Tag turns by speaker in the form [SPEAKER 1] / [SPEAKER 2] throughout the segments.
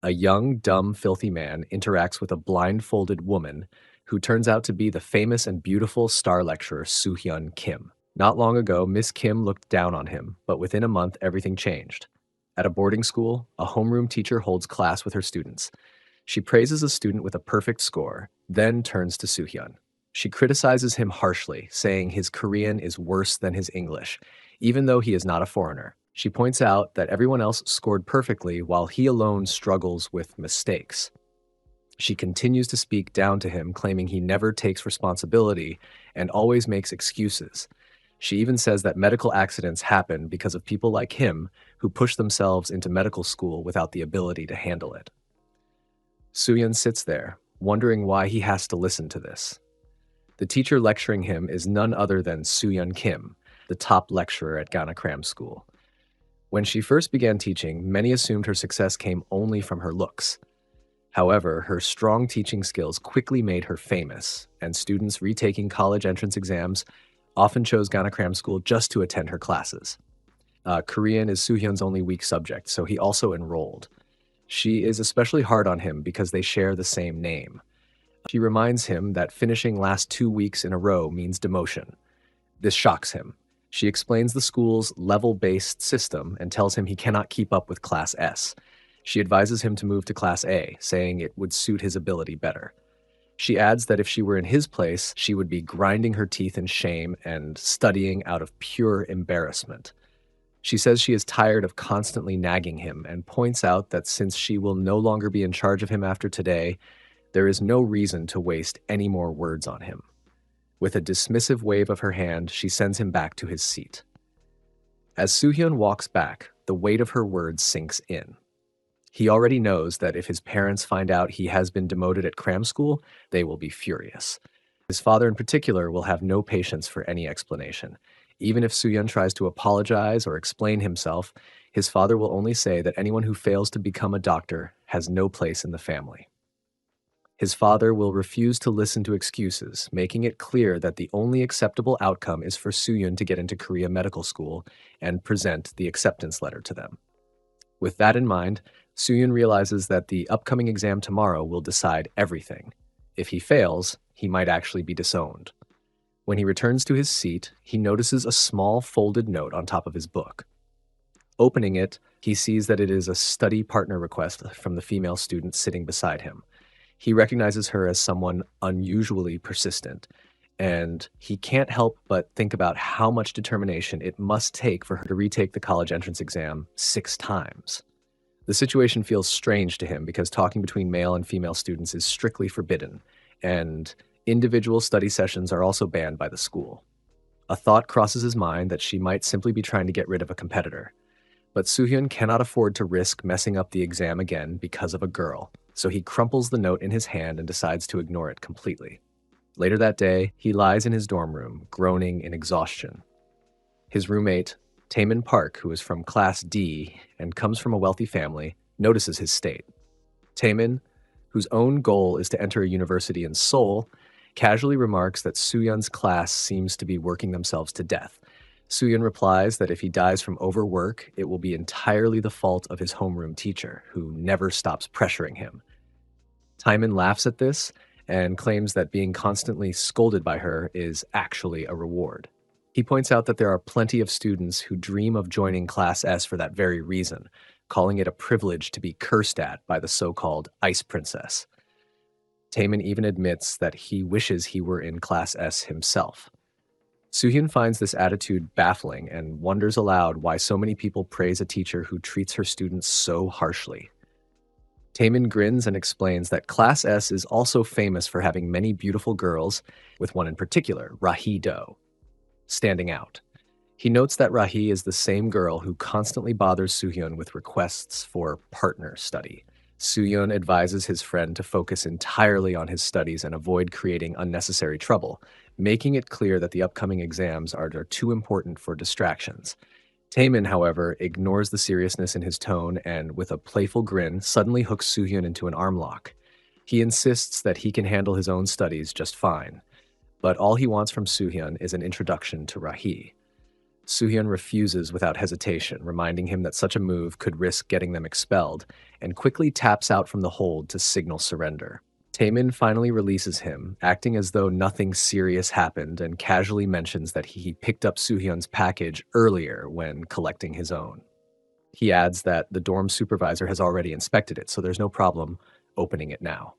[SPEAKER 1] A young, dumb, filthy man interacts with a blindfolded woman who turns out to be the famous and beautiful star lecturer Soo-hyun Kim. Not long ago, Miss Kim looked down on him, but within a month, everything changed. At a boarding school, a homeroom teacher holds class with her students. She praises a student with a perfect score, then turns to Soo-hyun. She criticizes him harshly, saying his Korean is worse than his English, even though he is not a foreigner. She points out that everyone else scored perfectly while he alone struggles with mistakes. She continues to speak down to him, claiming he never takes responsibility and always makes excuses. She even says that medical accidents happen because of people like him who push themselves into medical school without the ability to handle it. Soo-hyun sits there, wondering why he has to listen to this. The teacher lecturing him is none other than Soo-hyun Kim, the top lecturer at Ghana Cram School. When she first began teaching, many assumed her success came only from her looks. However, her strong teaching skills quickly made her famous, and students retaking college entrance exams often chose Ghana Cram School just to attend her classes. Korean is Soo-hyun's only weak subject, so he also enrolled. She is especially hard on him because they share the same name. She reminds him that finishing last 2 weeks in a row means demotion. This shocks him. She explains the school's level-based system and tells him he cannot keep up with Class S. She advises him to move to Class A, saying it would suit his ability better. She adds that if she were in his place, she would be grinding her teeth in shame and studying out of pure embarrassment. She says she is tired of constantly nagging him and points out that since she will no longer be in charge of him after today, there is no reason to waste any more words on him. With a dismissive wave of her hand, she sends him back to his seat. As Soo-hyun walks back, the weight of her words sinks in. He already knows that if his parents find out he has been demoted at cram school, they will be furious. His father in particular will have no patience for any explanation. Even if Soo-hyun tries to apologize or explain himself, his father will only say that anyone who fails to become a doctor has no place in the family. His father will refuse to listen to excuses, making it clear that the only acceptable outcome is for Soo-hyun to get into Korea Medical School and present the acceptance letter to them. With that in mind, Soo-hyun realizes that the upcoming exam tomorrow will decide everything. If he fails, he might actually be disowned. When he returns to his seat, he notices a small folded note on top of his book. Opening it, he sees that it is a study partner request from the female student sitting beside him. He recognizes her as someone unusually persistent, and he can't help but think about how much determination it must take for her to retake the college entrance exam 6 times. The situation feels strange to him because talking between male and female students is strictly forbidden, and individual study sessions are also banned by the school. A thought crosses his mind that she might simply be trying to get rid of a competitor. But Soo-hyun cannot afford to risk messing up the exam again because of a girl, so he crumples the note in his hand and decides to ignore it completely. Later that day, he lies in his dorm room, groaning in exhaustion. His roommate, Taemin Park, who is from Class D and comes from a wealthy family, notices his state. Taemin, whose own goal is to enter a university in Seoul, casually remarks that Soo-hyun's class seems to be working themselves to death. Soo-hyun replies that if he dies from overwork, it will be entirely the fault of his homeroom teacher, who never stops pressuring him. Taemin laughs at this and claims that being constantly scolded by her is actually a reward. He points out that there are plenty of students who dream of joining Class S for that very reason, calling it a privilege to be cursed at by the so-called Ice Princess. Taemin even admits that he wishes he were in Class S himself. Soo-hyun finds this attitude baffling and wonders aloud why so many people praise a teacher who treats her students so harshly. Taemin grins and explains that Class S is also famous for having many beautiful girls, with one in particular, Rahi-do, standing out. He notes that Rahi is the same girl who constantly bothers Soo-hyun with requests for partner study. Soo-hyun advises his friend to focus entirely on his studies and avoid creating unnecessary trouble, making it clear that the upcoming exams are too important for distractions. Taemin, however, ignores the seriousness in his tone and, with a playful grin, suddenly hooks Soo-hyun into an arm lock. He insists that he can handle his own studies just fine, but all he wants from Soo-hyun is an introduction to Rahi. Soohyun refuses without hesitation, reminding him that such a move could risk getting them expelled, and quickly taps out from the hold to signal surrender. Taemin finally releases him, acting as though nothing serious happened, and casually mentions that he picked up Soohyun's package earlier when collecting his own. He adds that the dorm supervisor has already inspected it, so there's no problem opening it now.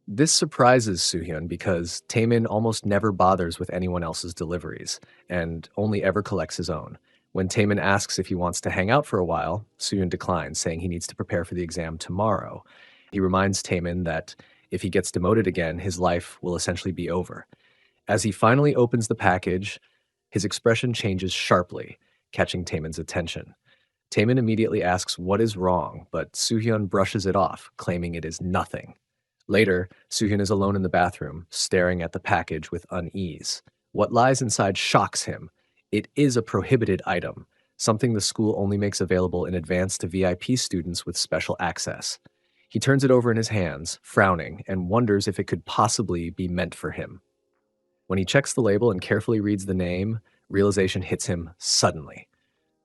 [SPEAKER 1] This surprises Soohyun because Taemin almost never bothers with anyone else's deliveries and only ever collects his own. When Taemin asks if he wants to hang out for a while, Soohyun declines, saying he needs to prepare for the exam tomorrow. He reminds Taemin that if he gets demoted again, his life will essentially be over. As he finally opens the package, his expression changes sharply, catching Taemin's attention. Taemin immediately asks what is wrong, but Soohyun brushes it off, claiming it is nothing. Later, Soohyun is alone in the bathroom, staring at the package with unease. What lies inside shocks him. It is a prohibited item, something the school only makes available in advance to VIP students with special access. He turns it over in his hands, frowning, and wonders if it could possibly be meant for him. When he checks the label and carefully reads the name, realization hits him suddenly.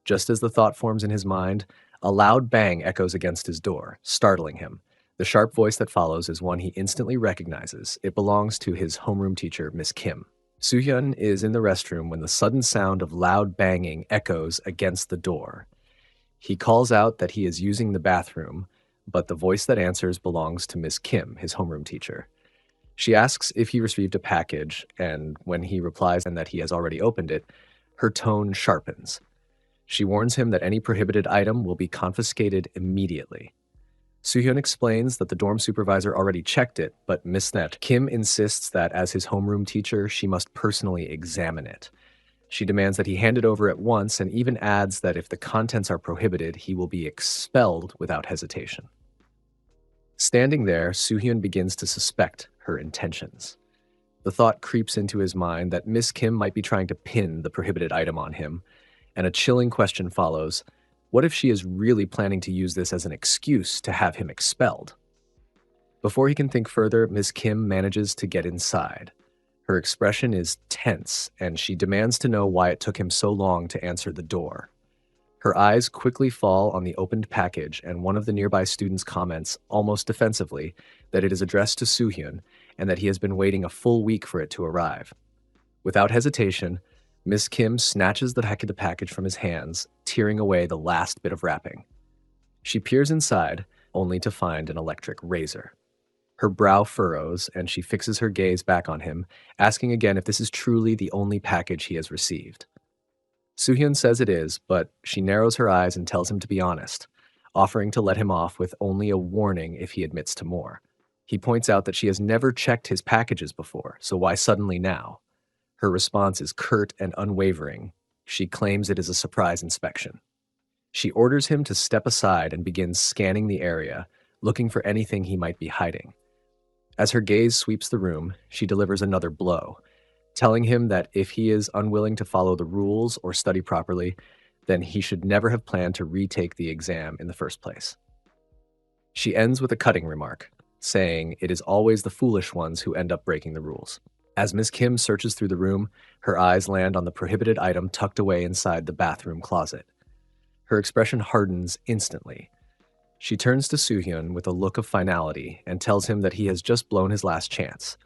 [SPEAKER 1] Just as the thought forms in his mind, a loud bang echoes against his door, startling him. The sharp voice that follows is one he instantly recognizes. It belongs to his homeroom teacher, Miss Kim. Soohyun is in the restroom when the sudden sound of loud banging echoes against the door. He calls out that he is using the bathroom, but the voice that answers belongs to Miss Kim, his homeroom teacher. She asks if he received a package, and when he replies and that he has already opened it, her tone sharpens. She warns him that any prohibited item will be confiscated immediately. Soohyun explains that the dorm supervisor already checked it, but Miss Net Kim insists that as his homeroom teacher, she must personally examine it. She demands that he hand it over at once and even adds that if the contents are prohibited, he will be expelled without hesitation. Standing there, Soohyun begins to suspect her intentions. The thought creeps into his mind that Miss Kim might be trying to pin the prohibited item on him, and a chilling question follows. What if she is really planning to use this as an excuse to have him expelled? Before he can think further, Miss Kim manages to get inside. Her expression is tense, and she demands to know why it took him so long to answer the door. Her eyes quickly fall on the opened package, and one of the nearby students comments, almost defensively, that it is addressed to Soohyun and that he has been waiting a full week for it to arrive. Without hesitation, Miss Kim snatches the heck of the package from his hands, tearing away the last bit of wrapping. She peers inside, only to find an electric razor. Her brow furrows, and she fixes her gaze back on him, asking again if this is truly the only package he has received. Soohyun says it is, but she narrows her eyes and tells him to be honest, offering to let him off with only a warning if he admits to more. He points out that she has never checked his packages before, so why suddenly now? Her response is curt and unwavering. She claims it is a surprise inspection. She orders him to step aside and begins scanning the area, looking for anything he might be hiding. As her gaze sweeps the room, she delivers another blow, telling him that if he is unwilling to follow the rules or study properly, then he should never have planned to retake the exam in the first place. She ends with a cutting remark, saying it is always the foolish ones who end up breaking the rules. As Miss Kim searches through the room, her eyes land on the prohibited item tucked away inside the bathroom closet. Her expression hardens instantly. She turns to Soohyun with a look of finality and tells him that he has just blown his last chance.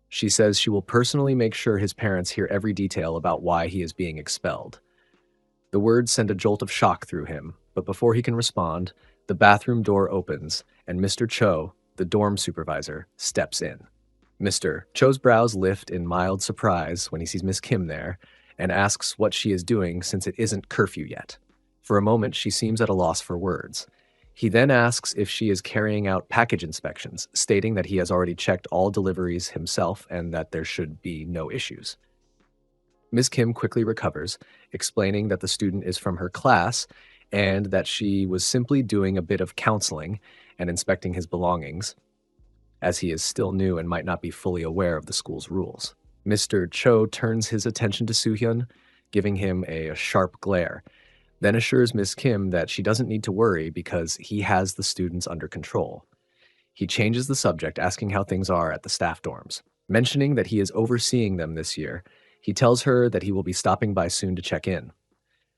[SPEAKER 1] She says she will personally make sure his parents hear every detail about why he is being expelled. The words send a jolt of shock through him, but before he can respond, the bathroom door opens and Mr. Cho, the dorm supervisor, steps in. Mr. Cho's brows lift in mild surprise when he sees Miss Kim there and asks what she is doing since it isn't curfew yet. For a moment, she seems at a loss for words. He then asks if she is carrying out package inspections, stating that he has already checked all deliveries himself and that there should be no issues. Ms. Kim quickly recovers, explaining that the student is from her class and that she was simply doing a bit of counseling and inspecting his belongings, as he is still new and might not be fully aware of the school's rules. Mr. Cho turns his attention to Soohyun, giving him a sharp glare, then assures Miss Kim that she doesn't need to worry because he has the students under control. He changes the subject, asking how things are at the staff dorms. Mentioning that he is overseeing them this year, He tells her that he will be stopping by soon to check in.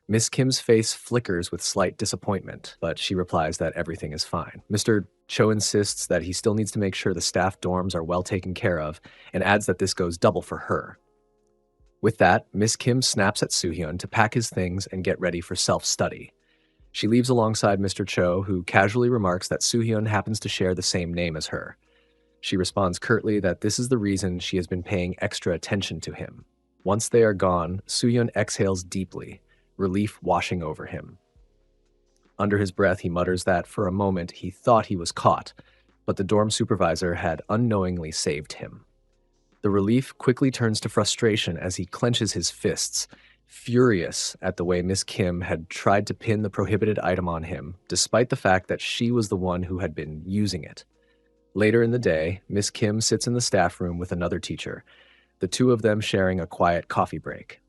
[SPEAKER 1] Miss Kim's face flickers with slight disappointment, but she replies that everything is fine. Mr. Cho insists that he still needs to make sure the staff dorms are well taken care of and adds that this goes double for her. With that, Miss Kim snaps at Soo-hyun to pack his things and get ready for self-study. She leaves alongside Mr. Cho, who casually remarks that Soo-hyun happens to share the same name as her. She responds curtly that this is the reason she has been paying extra attention to him. Once they are gone, Soo-hyun exhales deeply, relief washing over him. Under his breath, he mutters that for a moment he thought he was caught, but the dorm supervisor had unknowingly saved him. The relief quickly turns to frustration as he clenches his fists, furious at the way Miss Kim had tried to pin the prohibited item on him, despite the fact that she was the one who had been using it. Later in the day, Miss Kim sits in the staff room with another teacher, the two of them sharing a quiet coffee break.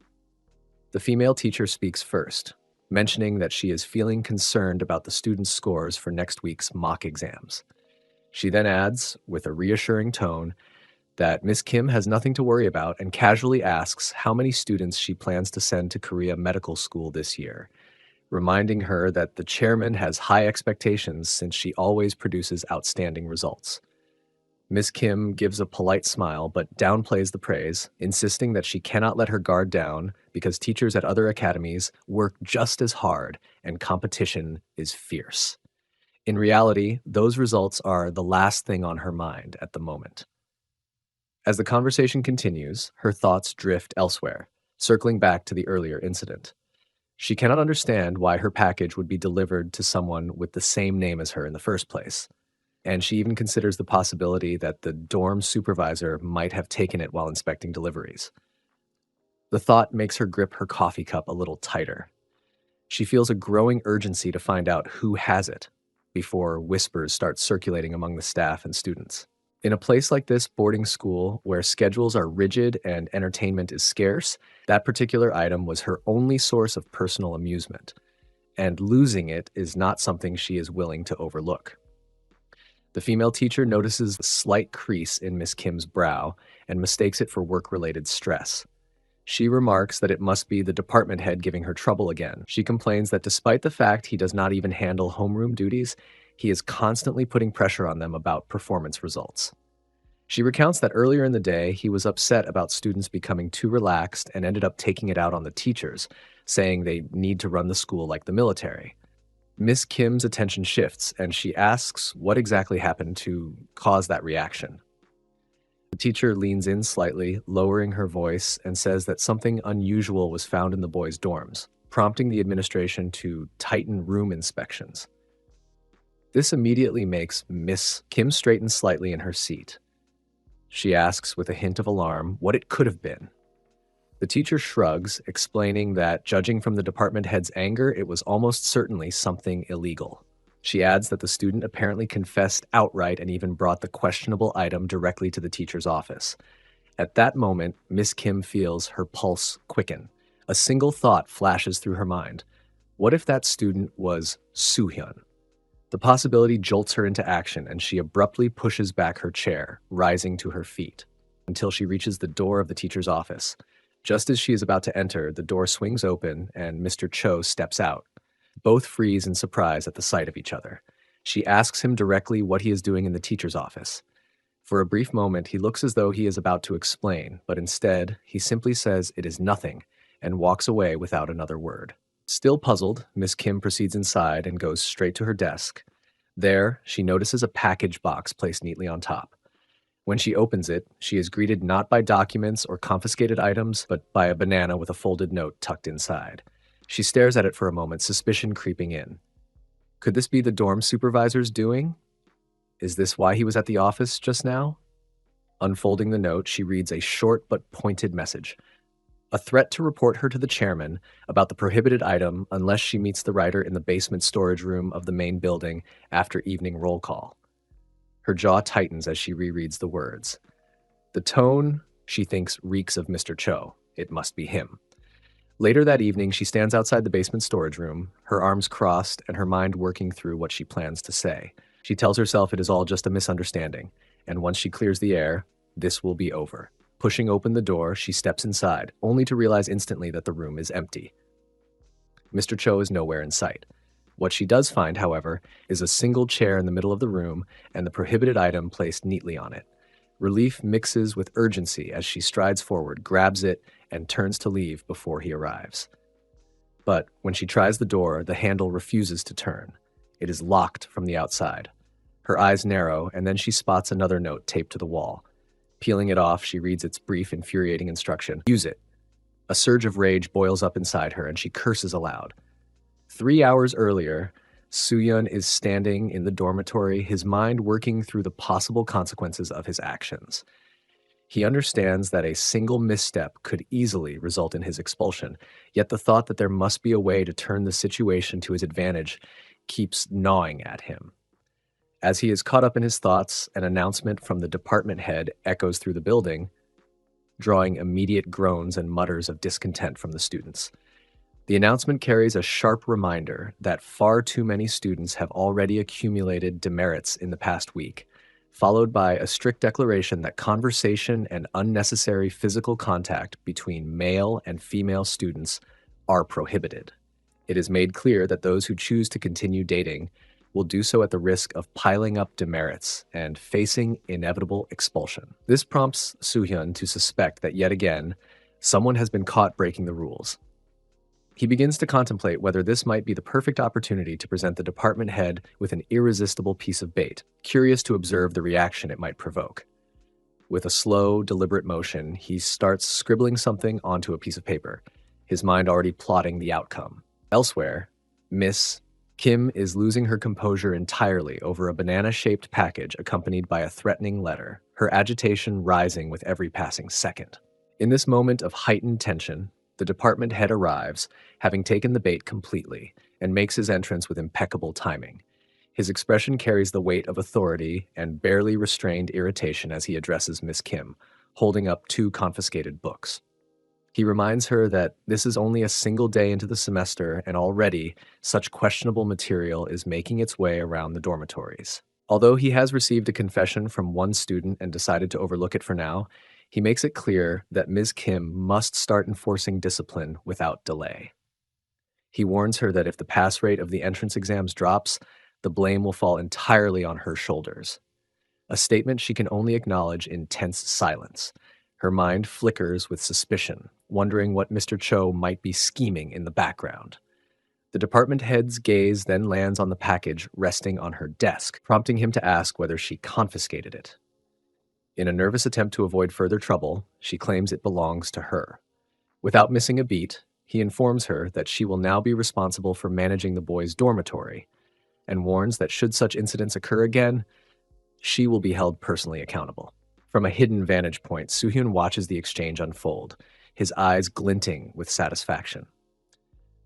[SPEAKER 1] The female teacher speaks first, mentioning that she is feeling concerned about the students' scores for next week's mock exams. She then adds, with a reassuring tone, that Miss Kim has nothing to worry about and casually asks how many students she plans to send to Korea Medical School this year, reminding her that the chairman has high expectations since she always produces outstanding results. Miss Kim gives a polite smile but downplays the praise, insisting that she cannot let her guard down because teachers at other academies work just as hard and competition is fierce. In reality, those results are the last thing on her mind at the moment. As the conversation continues, her thoughts drift elsewhere, circling back to the earlier incident. She cannot understand why her package would be delivered to someone with the same name as her in the first place, and she even considers the possibility that the dorm supervisor might have taken it while inspecting deliveries. The thought makes her grip her coffee cup a little tighter. She feels a growing urgency to find out who has it before whispers start circulating among the staff and students. In a place like this boarding school, where schedules are rigid and entertainment is scarce, that particular item was her only source of personal amusement, and losing it is not something she is willing to overlook. The female teacher notices a slight crease in Miss Kim's brow and mistakes it for work-related stress. She remarks that it must be the department head giving her trouble again. She complains that despite the fact he does not even handle homeroom duties, he is constantly putting pressure on them about performance results. She recounts that earlier in the day, he was upset about students becoming too relaxed and ended up taking it out on the teachers, saying they need to run the school like the military. Miss Kim's attention shifts, and she asks what exactly happened to cause that reaction. The teacher leans in slightly, lowering her voice, and says that something unusual was found in the boys' dorms, prompting the administration to tighten room inspections. This immediately makes Miss Kim straighten slightly in her seat. She asks with a hint of alarm what it could have been. The teacher shrugs, explaining that, judging from the department head's anger, it was almost certainly something illegal. She adds that the student apparently confessed outright and even brought the questionable item directly to the teacher's office. At that moment, Miss Kim feels her pulse quicken. A single thought flashes through her mind. What if that student was Soo-hyun? The possibility jolts her into action, and she abruptly pushes back her chair, rising to her feet, until she reaches the door of the teacher's office. Just as she is about to enter, the door swings open, and Mr. Cho steps out. Both freeze in surprise at the sight of each other. She asks him directly what he is doing in the teacher's office. For a brief moment, he looks as though he is about to explain, but instead, he simply says it is nothing, and walks away without another word. Still puzzled, Miss Kim proceeds inside and goes straight to her desk. There, she notices a package box placed neatly on top. When she opens it, she is greeted not by documents or confiscated items, but by a banana with a folded note tucked inside. She stares at it for a moment, suspicion creeping in. Could this be the dorm supervisor's doing? Is this why he was at the office just now? Unfolding the note, she reads a short but pointed message. A threat to report her to the chairman about the prohibited item unless she meets the writer in the basement storage room of the main building after evening roll call. Her jaw tightens as she rereads the words. The tone, she thinks, reeks of Mr. Cho. It must be him. Later that evening, she stands outside the basement storage room, her arms crossed and her mind working through what she plans to say. She tells herself it is all just a misunderstanding, and once she clears the air, this will be over. Pushing open the door, she steps inside, only to realize instantly that the room is empty. Mr. Cho is nowhere in sight. What she does find, however, is a single chair in the middle of the room and the prohibited item placed neatly on it. Relief mixes with urgency as she strides forward, grabs it, and turns to leave before he arrives. But when she tries the door, the handle refuses to turn. It is locked from the outside. Her eyes narrow, and then she spots another note taped to the wall. Peeling it off, she reads its brief, infuriating instruction. Use it. A surge of rage boils up inside her, and she curses aloud. 3 hours earlier, Soo-yeon is standing in the dormitory, his mind working through the possible consequences of his actions. He understands that a single misstep could easily result in his expulsion, yet the thought that there must be a way to turn the situation to his advantage keeps gnawing at him. As he is caught up in his thoughts, an announcement from the department head echoes through the building, drawing immediate groans and mutters of discontent from the students. The announcement carries a sharp reminder that far too many students have already accumulated demerits in the past week, followed by a strict declaration that conversation and unnecessary physical contact between male and female students are prohibited. It is made clear that those who choose to continue dating will do so at the risk of piling up demerits and facing inevitable expulsion. This prompts Soo-hyun to suspect that yet again, someone has been caught breaking the rules. He begins to contemplate whether this might be the perfect opportunity to present the department head with an irresistible piece of bait, curious to observe the reaction it might provoke. With a slow, deliberate motion, he starts scribbling something onto a piece of paper, his mind already plotting the outcome. Elsewhere, Miss Kim is losing her composure entirely over a banana-shaped package accompanied by a threatening letter, her agitation rising with every passing second. In this moment of heightened tension, the department head arrives, having taken the bait completely, and makes his entrance with impeccable timing. His expression carries the weight of authority and barely restrained irritation as he addresses Miss Kim, holding up 2 confiscated books. He reminds her that this is only a single day into the semester, and already such questionable material is making its way around the dormitories. Although he has received a confession from one student and decided to overlook it for now, he makes it clear that Ms. Kim must start enforcing discipline without delay. He warns her that if the pass rate of the entrance exams drops, the blame will fall entirely on her shoulders. A statement she can only acknowledge in tense silence. Her mind flickers with suspicion, wondering what Mr. Cho might be scheming in the background. The department head's gaze then lands on the package resting on her desk, prompting him to ask whether she confiscated it. In a nervous attempt to avoid further trouble, she claims it belongs to her. Without missing a beat, he informs her that she will now be responsible for managing the boys' dormitory, and warns that should such incidents occur again, she will be held personally accountable. From a hidden vantage point, Soo-hyun watches the exchange unfold, his eyes glinting with satisfaction.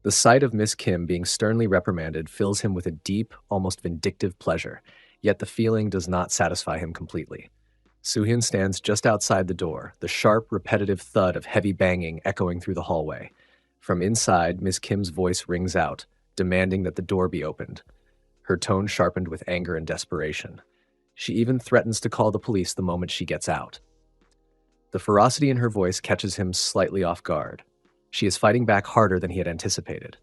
[SPEAKER 1] The sight of Miss Kim being sternly reprimanded fills him with a deep, almost vindictive pleasure, yet the feeling does not satisfy him completely. Soo-hyun stands just outside the door, the sharp, repetitive thud of heavy banging echoing through the hallway. From inside, Miss Kim's voice rings out, demanding that the door be opened, her tone sharpened with anger and desperation. She even threatens to call the police the moment she gets out. The ferocity in her voice catches him slightly off guard. She is fighting back harder than he had anticipated.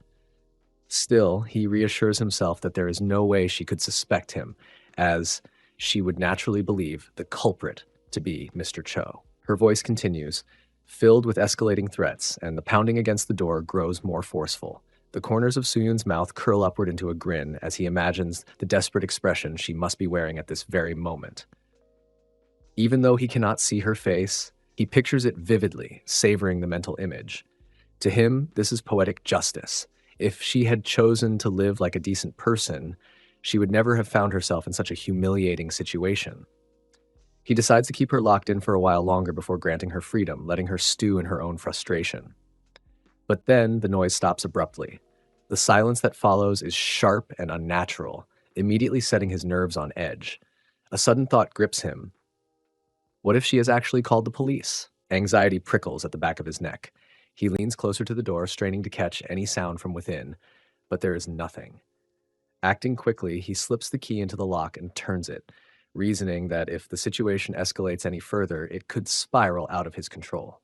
[SPEAKER 1] Still, he reassures himself that there is no way she could suspect him, as she would naturally believe the culprit to be Mr. Cho. Her voice continues, filled with escalating threats, and the pounding against the door grows more forceful. The corners of Soo-hyun's mouth curl upward into a grin as he imagines the desperate expression she must be wearing at this very moment. Even though he cannot see her face, he pictures it vividly, savoring the mental image. To him, this is poetic justice. If she had chosen to live like a decent person, she would never have found herself in such a humiliating situation. He decides to keep her locked in for a while longer before granting her freedom, letting her stew in her own frustration. But then the noise stops abruptly. The silence that follows is sharp and unnatural, immediately setting his nerves on edge. A sudden thought grips him. What if she has actually called the police? Anxiety prickles at the back of his neck. He leans closer to the door, straining to catch any sound from within, but there is nothing. Acting quickly, he slips the key into the lock and turns it, reasoning that if the situation escalates any further, it could spiral out of his control.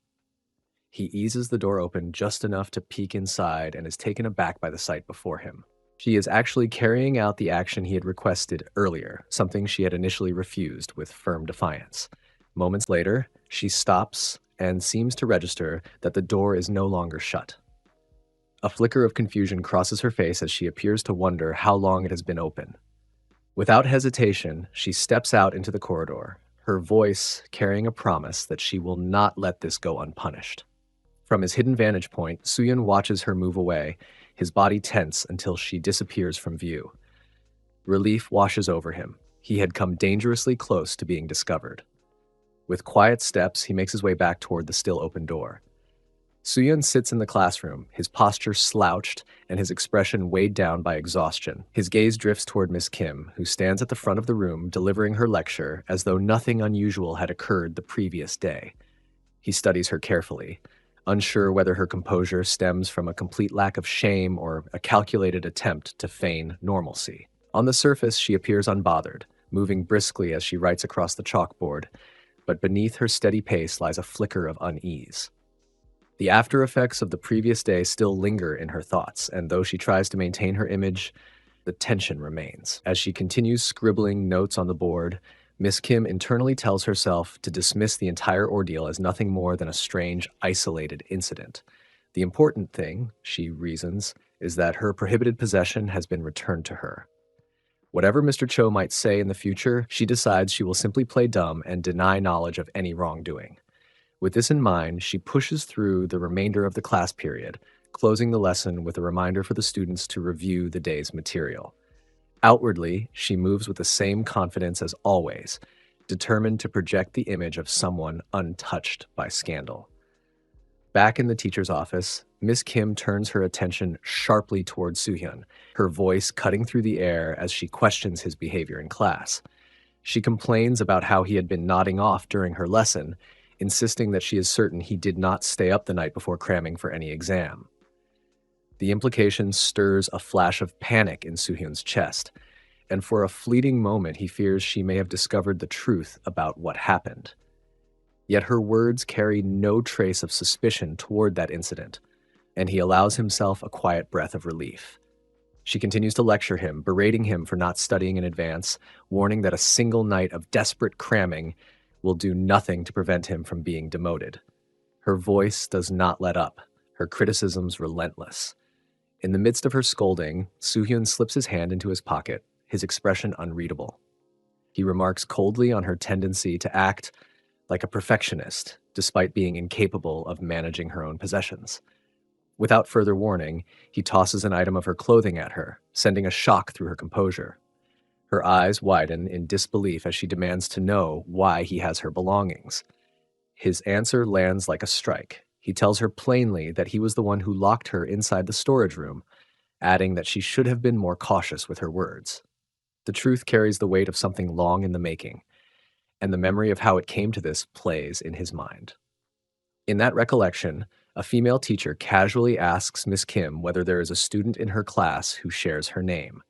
[SPEAKER 1] He eases the door open just enough to peek inside and is taken aback by the sight before him. She is actually carrying out the action he had requested earlier, something she had initially refused with firm defiance. Moments later, she stops and seems to register that the door is no longer shut. A flicker of confusion crosses her face as she appears to wonder how long it has been open. Without hesitation, she steps out into the corridor, her voice carrying a promise that she will not let this go unpunished. From his hidden vantage point, Soo-hyun watches her move away, his body tense until she disappears from view. Relief washes over him. He had come dangerously close to being discovered. With quiet steps, he makes his way back toward the still open door. Soo-hyun sits in the classroom, his posture slouched and his expression weighed down by exhaustion. His gaze drifts toward Miss Kim, who stands at the front of the room delivering her lecture as though nothing unusual had occurred the previous day. He studies her carefully, unsure whether her composure stems from a complete lack of shame or a calculated attempt to feign normalcy. On the surface, she appears unbothered, moving briskly as she writes across the chalkboard, but beneath her steady pace lies a flicker of unease. The after effects of the previous day still linger in her thoughts, and though she tries to maintain her image, the tension remains. As she continues scribbling notes on the board, Miss Kim internally tells herself to dismiss the entire ordeal as nothing more than a strange, isolated incident. The important thing, she reasons, is that her prohibited possession has been returned to her. Whatever Mr. Cho might say in the future, she decides she will simply play dumb and deny knowledge of any wrongdoing. With this in mind, she pushes through the remainder of the class period, closing the lesson with a reminder for the students to review the day's material. Outwardly, she moves with the same confidence as always, determined to project the image of someone untouched by scandal. Back in the teacher's office, Miss Kim turns her attention sharply toward Soo-hyun, her voice cutting through the air as she questions his behavior in class. She complains about how he had been nodding off during her lesson, insisting that she is certain he did not stay up the night before cramming for any exam. The implication stirs a flash of panic in Soo-hyun's chest, and for a fleeting moment he fears she may have discovered the truth about what happened. Yet her words carry no trace of suspicion toward that incident, and he allows himself a quiet breath of relief. She continues to lecture him, berating him for not studying in advance, warning that a single night of desperate cramming will do nothing to prevent him from being demoted. Her voice does not let up, her criticisms relentless. In the midst of her scolding, Soo-hyun slips his hand into his pocket, his expression unreadable. He remarks coldly on her tendency to act like a perfectionist, despite being incapable of managing her own possessions. Without further warning, he tosses an item of her clothing at her, sending a shock through her composure. Her eyes widen in disbelief as she demands to know why he has her belongings. His answer lands like a strike. He tells her plainly that he was the one who locked her inside the storage room, adding that she should have been more cautious with her words. The truth carries the weight of something long in the making, and the memory of how it came to this plays in his mind. In that recollection, a female teacher casually asks Miss Kim whether there is a student in her class who shares her name.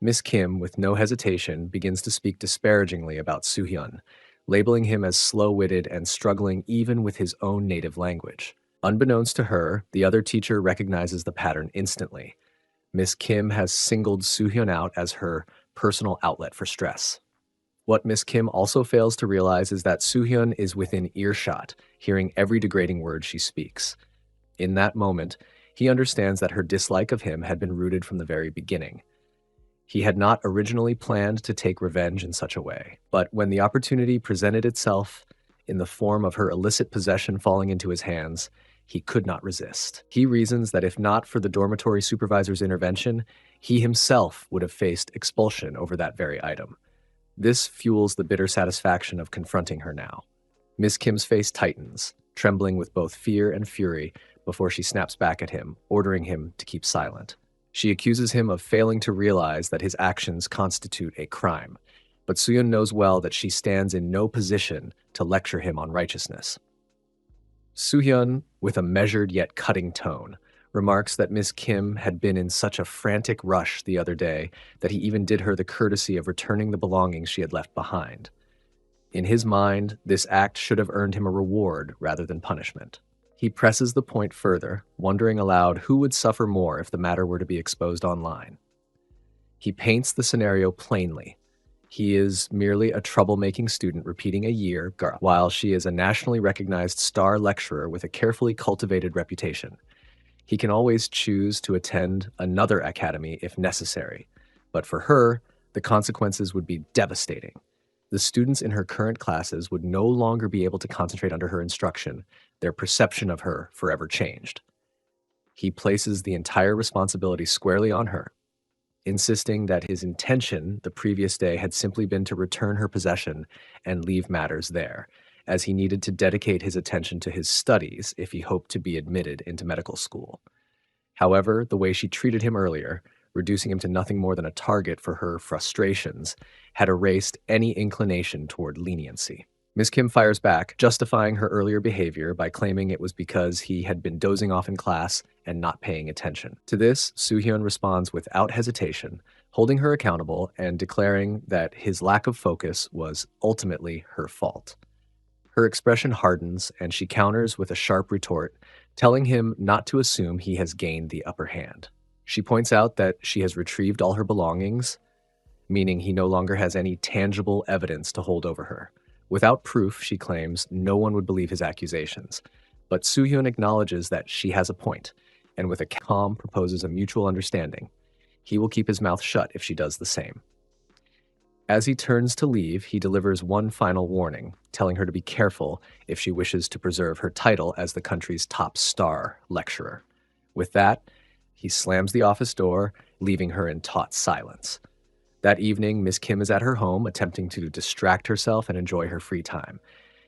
[SPEAKER 1] Miss Kim, with no hesitation, begins to speak disparagingly about Soo-hyun, labeling him as slow-witted and struggling even with his own native language. Unbeknownst to her, the other teacher recognizes the pattern instantly. Miss Kim has singled Soo-hyun out as her personal outlet for stress. What Miss Kim also fails to realize is that Soo-hyun is within earshot, hearing every degrading word she speaks. In that moment, he understands that her dislike of him had been rooted from the very beginning. He had not originally planned to take revenge in such a way, but when the opportunity presented itself in the form of her illicit possession falling into his hands, he could not resist. He reasons that if not for the dormitory supervisor's intervention, he himself would have faced expulsion over that very item. This fuels the bitter satisfaction of confronting her now. Miss Kim's face tightens, trembling with both fear and fury before she snaps back at him, ordering him to keep silent. She accuses him of failing to realize that his actions constitute a crime, but Soo-hyun knows well that she stands in no position to lecture him on righteousness. Soo-hyun, with a measured yet cutting tone, remarks that Miss Kim had been in such a frantic rush the other day that he even did her the courtesy of returning the belongings she had left behind. In his mind, this act should have earned him a reward rather than punishment. He presses the point further, wondering aloud who would suffer more if the matter were to be exposed online. He paints the scenario plainly. He is merely a troublemaking student repeating a year, while she is a nationally recognized star lecturer with a carefully cultivated reputation. He can always choose to attend another academy if necessary, but for her, the consequences would be devastating. The students in her current classes would no longer be able to concentrate under her instruction, their perception of her forever changed. He places the entire responsibility squarely on her, insisting that his intention the previous day had simply been to return her possession and leave matters there, as he needed to dedicate his attention to his studies if he hoped to be admitted into medical school. However, the way she treated him earlier, reducing him to nothing more than a target for her frustrations, had erased any inclination toward leniency. Miss Kim fires back, justifying her earlier behavior by claiming it was because he had been dozing off in class and not paying attention. To this, Soo-hyun responds without hesitation, holding her accountable and declaring that his lack of focus was ultimately her fault. Her expression hardens, and she counters with a sharp retort, telling him not to assume he has gained the upper hand. She points out that she has retrieved all her belongings, meaning he no longer has any tangible evidence to hold over her. Without proof, she claims, no one would believe his accusations. But Soo-hyun acknowledges that she has a point, and with a calm proposes a mutual understanding. He will keep his mouth shut if she does the same. As he turns to leave, he delivers one final warning, telling her to be careful if she wishes to preserve her title as the country's top star lecturer. With that, he slams the office door, leaving her in taut silence. That evening, Miss Kim is at her home, attempting to distract herself and enjoy her free time.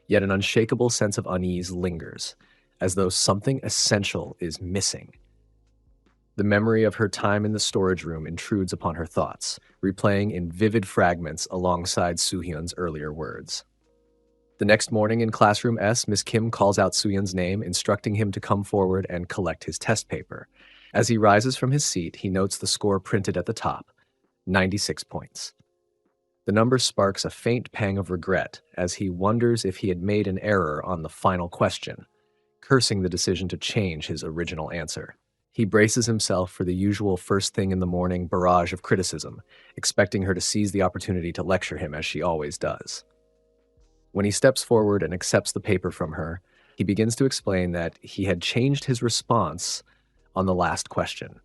[SPEAKER 1] Yet an unshakable sense of unease lingers, as though something essential is missing. The memory of her time in the storage room intrudes upon her thoughts, replaying in vivid fragments alongside Soo-hyun's earlier words. The next morning in classroom S, Miss Kim calls out Soo-hyun's name, instructing him to come forward and collect his test paper. As he rises from his seat, he notes the score printed at the top, 96 points. The number sparks a faint pang of regret as he wonders if he had made an error on the final question, cursing the decision to change his original answer. He braces himself for the usual first thing in the morning barrage of criticism, expecting her to seize the opportunity to lecture him as she always does. When he steps forward and accepts the paper from her, he begins to explain that he had changed his response on the last question.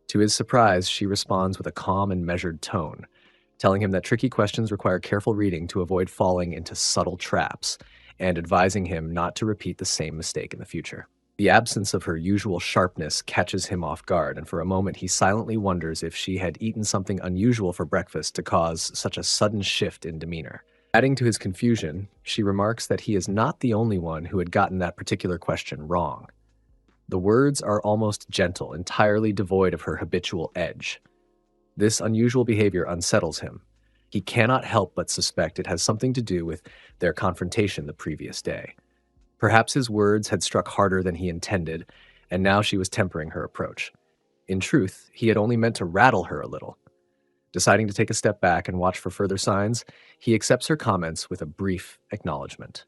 [SPEAKER 1] To his surprise, she responds with a calm and measured tone, telling him that tricky questions require careful reading to avoid falling into subtle traps, and advising him not to repeat the same mistake in the future. The absence of her usual sharpness catches him off guard, and for a moment he silently wonders if she had eaten something unusual for breakfast to cause such a sudden shift in demeanor. Adding to his confusion, she remarks that he is not the only one who had gotten that particular question wrong. The words are almost gentle, entirely devoid of her habitual edge. This unusual behavior unsettles him. He cannot help but suspect it has something to do with their confrontation the previous day. Perhaps his words had struck harder than he intended, and now she was tempering her approach. In truth, he had only meant to rattle her a little. Deciding to take a step back and watch for further signs, he accepts her comments with a brief acknowledgement.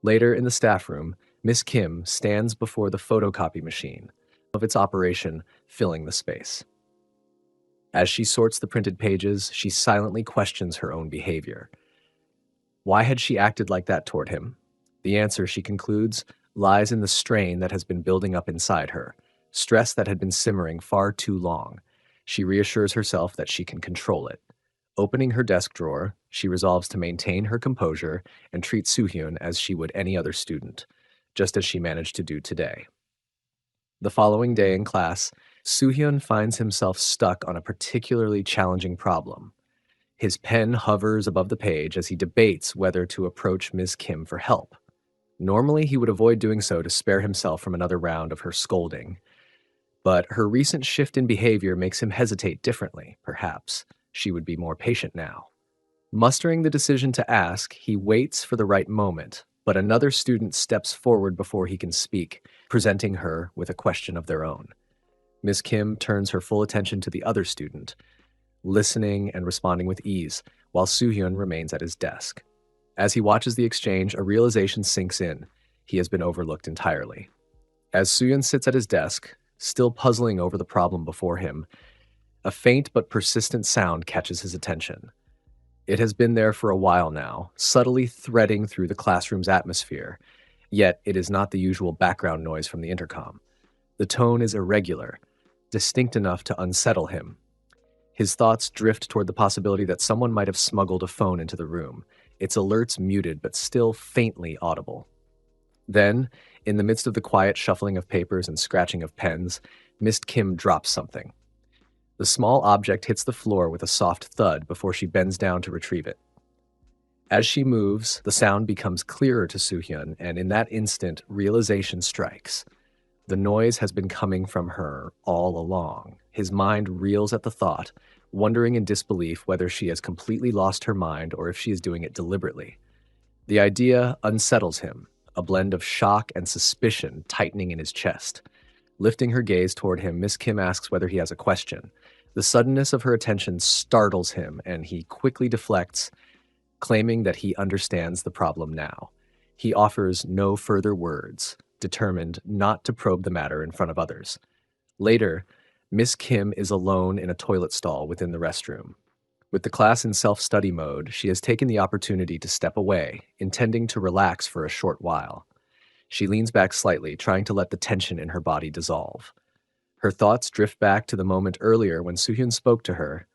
[SPEAKER 1] Later in the staff room, Miss Kim stands before the photocopy machine, of its operation filling the space. As she sorts the printed pages, she silently questions her own behavior. Why had she acted like that toward him? The answer, she concludes, lies in the strain that has been building up inside her, stress that had been simmering far too long. She reassures herself that she can control it. Opening her desk drawer, she resolves to maintain her composure and treat Soo-hyun as she would any other student, just as she managed to do today. The following day in class, Soo-hyun finds himself stuck on a particularly challenging problem. His pen hovers above the page as he debates whether to approach Ms. Kim for help. Normally, he would avoid doing so to spare himself from another round of her scolding, but her recent shift in behavior makes him hesitate differently. Perhaps she would be more patient now. Mustering the decision to ask, he waits for the right moment, but another student steps forward before he can speak, presenting her with a question of their own. Miss Kim turns her full attention to the other student, listening and responding with ease, while Soo-hyun remains at his desk. As he watches the exchange, a realization sinks in. He has been overlooked entirely. As Soo-hyun sits at his desk, still puzzling over the problem before him, a faint but persistent sound catches his attention. It has been there for a while now, subtly threading through the classroom's atmosphere, yet it is not the usual background noise from the intercom. The tone is irregular, distinct enough to unsettle him. His thoughts drift toward the possibility that someone might have smuggled a phone into the room, its alerts muted but still faintly audible. Then, in the midst of the quiet shuffling of papers and scratching of pens, Miss Kim drops something. The small object hits the floor with a soft thud before she bends down to retrieve it. As she moves, the sound becomes clearer to Soo-hyun, and in that instant, realization strikes. The noise has been coming from her all along. His mind reels at the thought, wondering in disbelief whether she has completely lost her mind or if she is doing it deliberately. The idea unsettles him, a blend of shock and suspicion tightening in his chest. Lifting her gaze toward him, Miss Kim asks whether he has a question. The suddenness of her attention startles him, and he quickly deflects, claiming that he understands the problem now. He offers no further words, determined not to probe the matter in front of others. Later, Miss Kim is alone in a toilet stall within the restroom. With the class in self-study mode, she has taken the opportunity to step away, intending to relax for a short while. She leans back slightly, trying to let the tension in her body dissolve. Her thoughts drift back to the moment earlier when Soo-hyun spoke to her,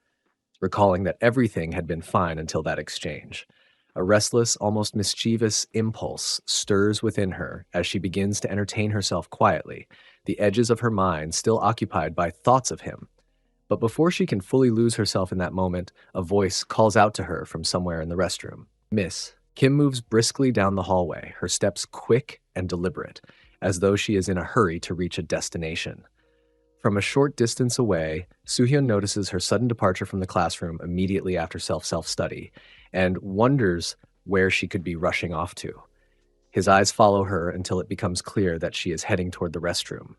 [SPEAKER 1] recalling that everything had been fine until that exchange. A restless, almost mischievous impulse stirs within her as she begins to entertain herself quietly, the edges of her mind still occupied by thoughts of him. But before she can fully lose herself in that moment, a voice calls out to her from somewhere in the restroom. Miss. Kim moves briskly down the hallway, her steps quick and deliberate, as though she is in a hurry to reach a destination. From a short distance away, Soo-hyun notices her sudden departure from the classroom immediately after self-study and wonders where she could be rushing off to. His eyes follow her until it becomes clear that she is heading toward the restroom.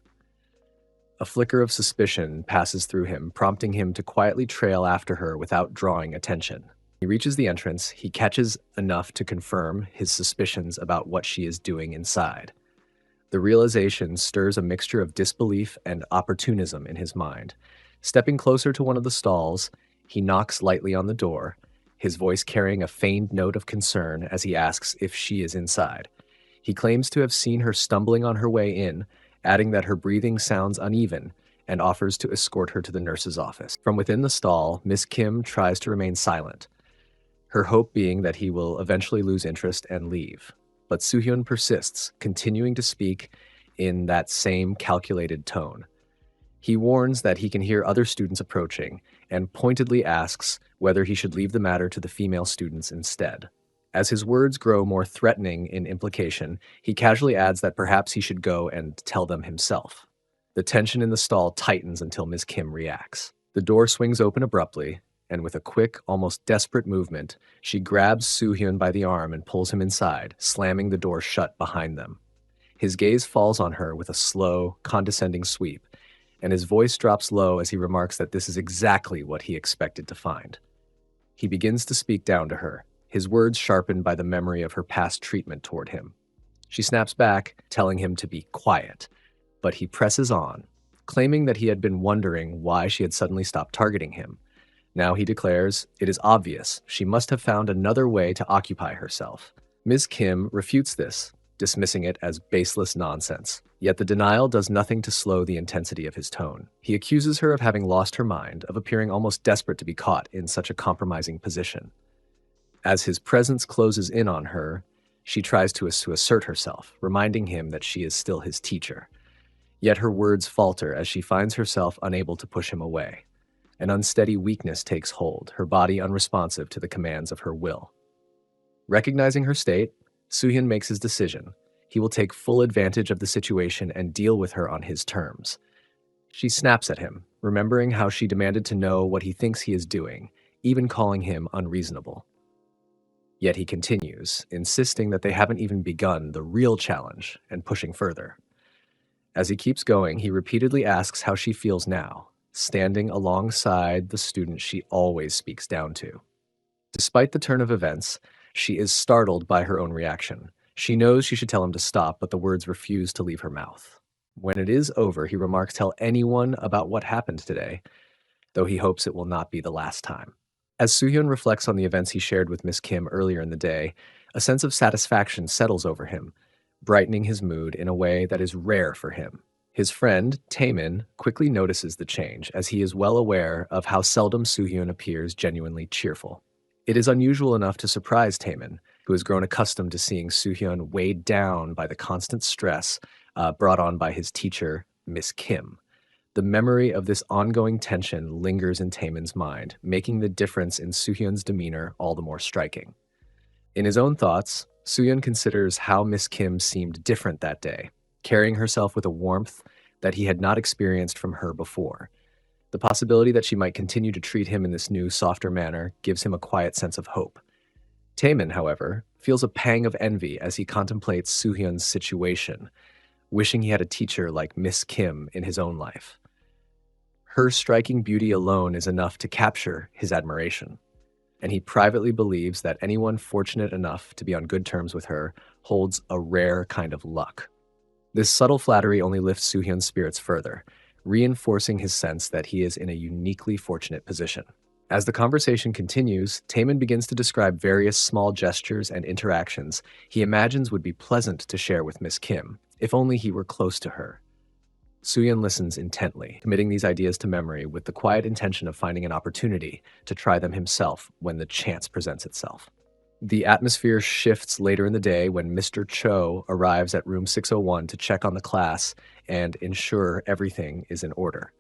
[SPEAKER 1] A flicker of suspicion passes through him, prompting him to quietly trail after her without drawing attention. He reaches the entrance, he catches enough to confirm his suspicions about what she is doing inside. The realization stirs a mixture of disbelief and opportunism in his mind. Stepping closer to one of the stalls, he knocks lightly on the door, his voice carrying a feigned note of concern as he asks if she is inside. He claims to have seen her stumbling on her way in, adding that her breathing sounds uneven, and offers to escort her to the nurse's office. From within the stall, Miss Kim tries to remain silent, her hope being that he will eventually lose interest and leave. But Soo-hyun persists, continuing to speak in that same calculated tone. He warns that he can hear other students approaching and pointedly asks whether he should leave the matter to the female students instead. As his words grow more threatening in implication, he casually adds that perhaps he should go and tell them himself. The tension in the stall tightens until Ms. Kim reacts. The door swings open abruptly, and with a quick, almost desperate movement, she grabs Soo-hyun by the arm and pulls him inside, slamming the door shut behind them. His gaze falls on her with a slow, condescending sweep, and his voice drops low as he remarks that this is exactly what he expected to find. He begins to speak down to her, his words sharpened by the memory of her past treatment toward him. She snaps back, telling him to be quiet, but he presses on, claiming that he had been wondering why she had suddenly stopped targeting him. Now he declares it is obvious she must have found another way to occupy herself. Ms. Kim refutes this, dismissing it as baseless nonsense. Yet the denial does nothing to slow the intensity of his tone. He accuses her of having lost her mind, of appearing almost desperate to be caught in such a compromising position. As his presence closes in on her, she tries to assert herself, reminding him that she is still his teacher. Yet her words falter as she finds herself unable to push him away. An unsteady weakness takes hold, her body unresponsive to the commands of her will. Recognizing her state, Soo-hyun makes his decision. He will take full advantage of the situation and deal with her on his terms. She snaps at him, remembering how she demanded to know what he thinks he is doing, even calling him unreasonable. Yet he continues, insisting that they haven't even begun the real challenge and pushing further. As he keeps going, he repeatedly asks how she feels now, standing alongside the student she always speaks down to. Despite the turn of events, she is startled by her own reaction. She knows she should tell him to stop, but the words refuse to leave her mouth. When it is over, he remarks, "Tell anyone about what happened today," though he hopes it will not be the last time. As Soohyun reflects on the events he shared with Miss Kim earlier in the day, a sense of satisfaction settles over him, brightening his mood in a way that is rare for him. His friend, Taemin, quickly notices the change, as he is well aware of how seldom Soohyun appears genuinely cheerful. It is unusual enough to surprise Taemin, who has grown accustomed to seeing Soohyun weighed down by the constant stress brought on by his teacher, Miss Kim. The memory of this ongoing tension lingers in Taemin's mind, making the difference in Soohyun's demeanor all the more striking. In his own thoughts, Soohyun considers how Miss Kim seemed different that day, carrying herself with a warmth that he had not experienced from her before. The possibility that she might continue to treat him in this new, softer manner gives him a quiet sense of hope. Taemin, however, feels a pang of envy as he contemplates Soohyun's situation, wishing he had a teacher like Miss Kim in his own life. Her striking beauty alone is enough to capture his admiration, and he privately believes that anyone fortunate enough to be on good terms with her holds a rare kind of luck. This subtle flattery only lifts Soohyun's spirits further, reinforcing his sense that he is in a uniquely fortunate position. As the conversation continues, Taemin begins to describe various small gestures and interactions he imagines would be pleasant to share with Miss Kim, if only he were close to her. Soohyun listens intently, committing these ideas to memory with the quiet intention of finding an opportunity to try them himself when the chance presents itself. The atmosphere shifts later in the day when Mr. Cho arrives at room 601 to check on the class and ensure everything is in order.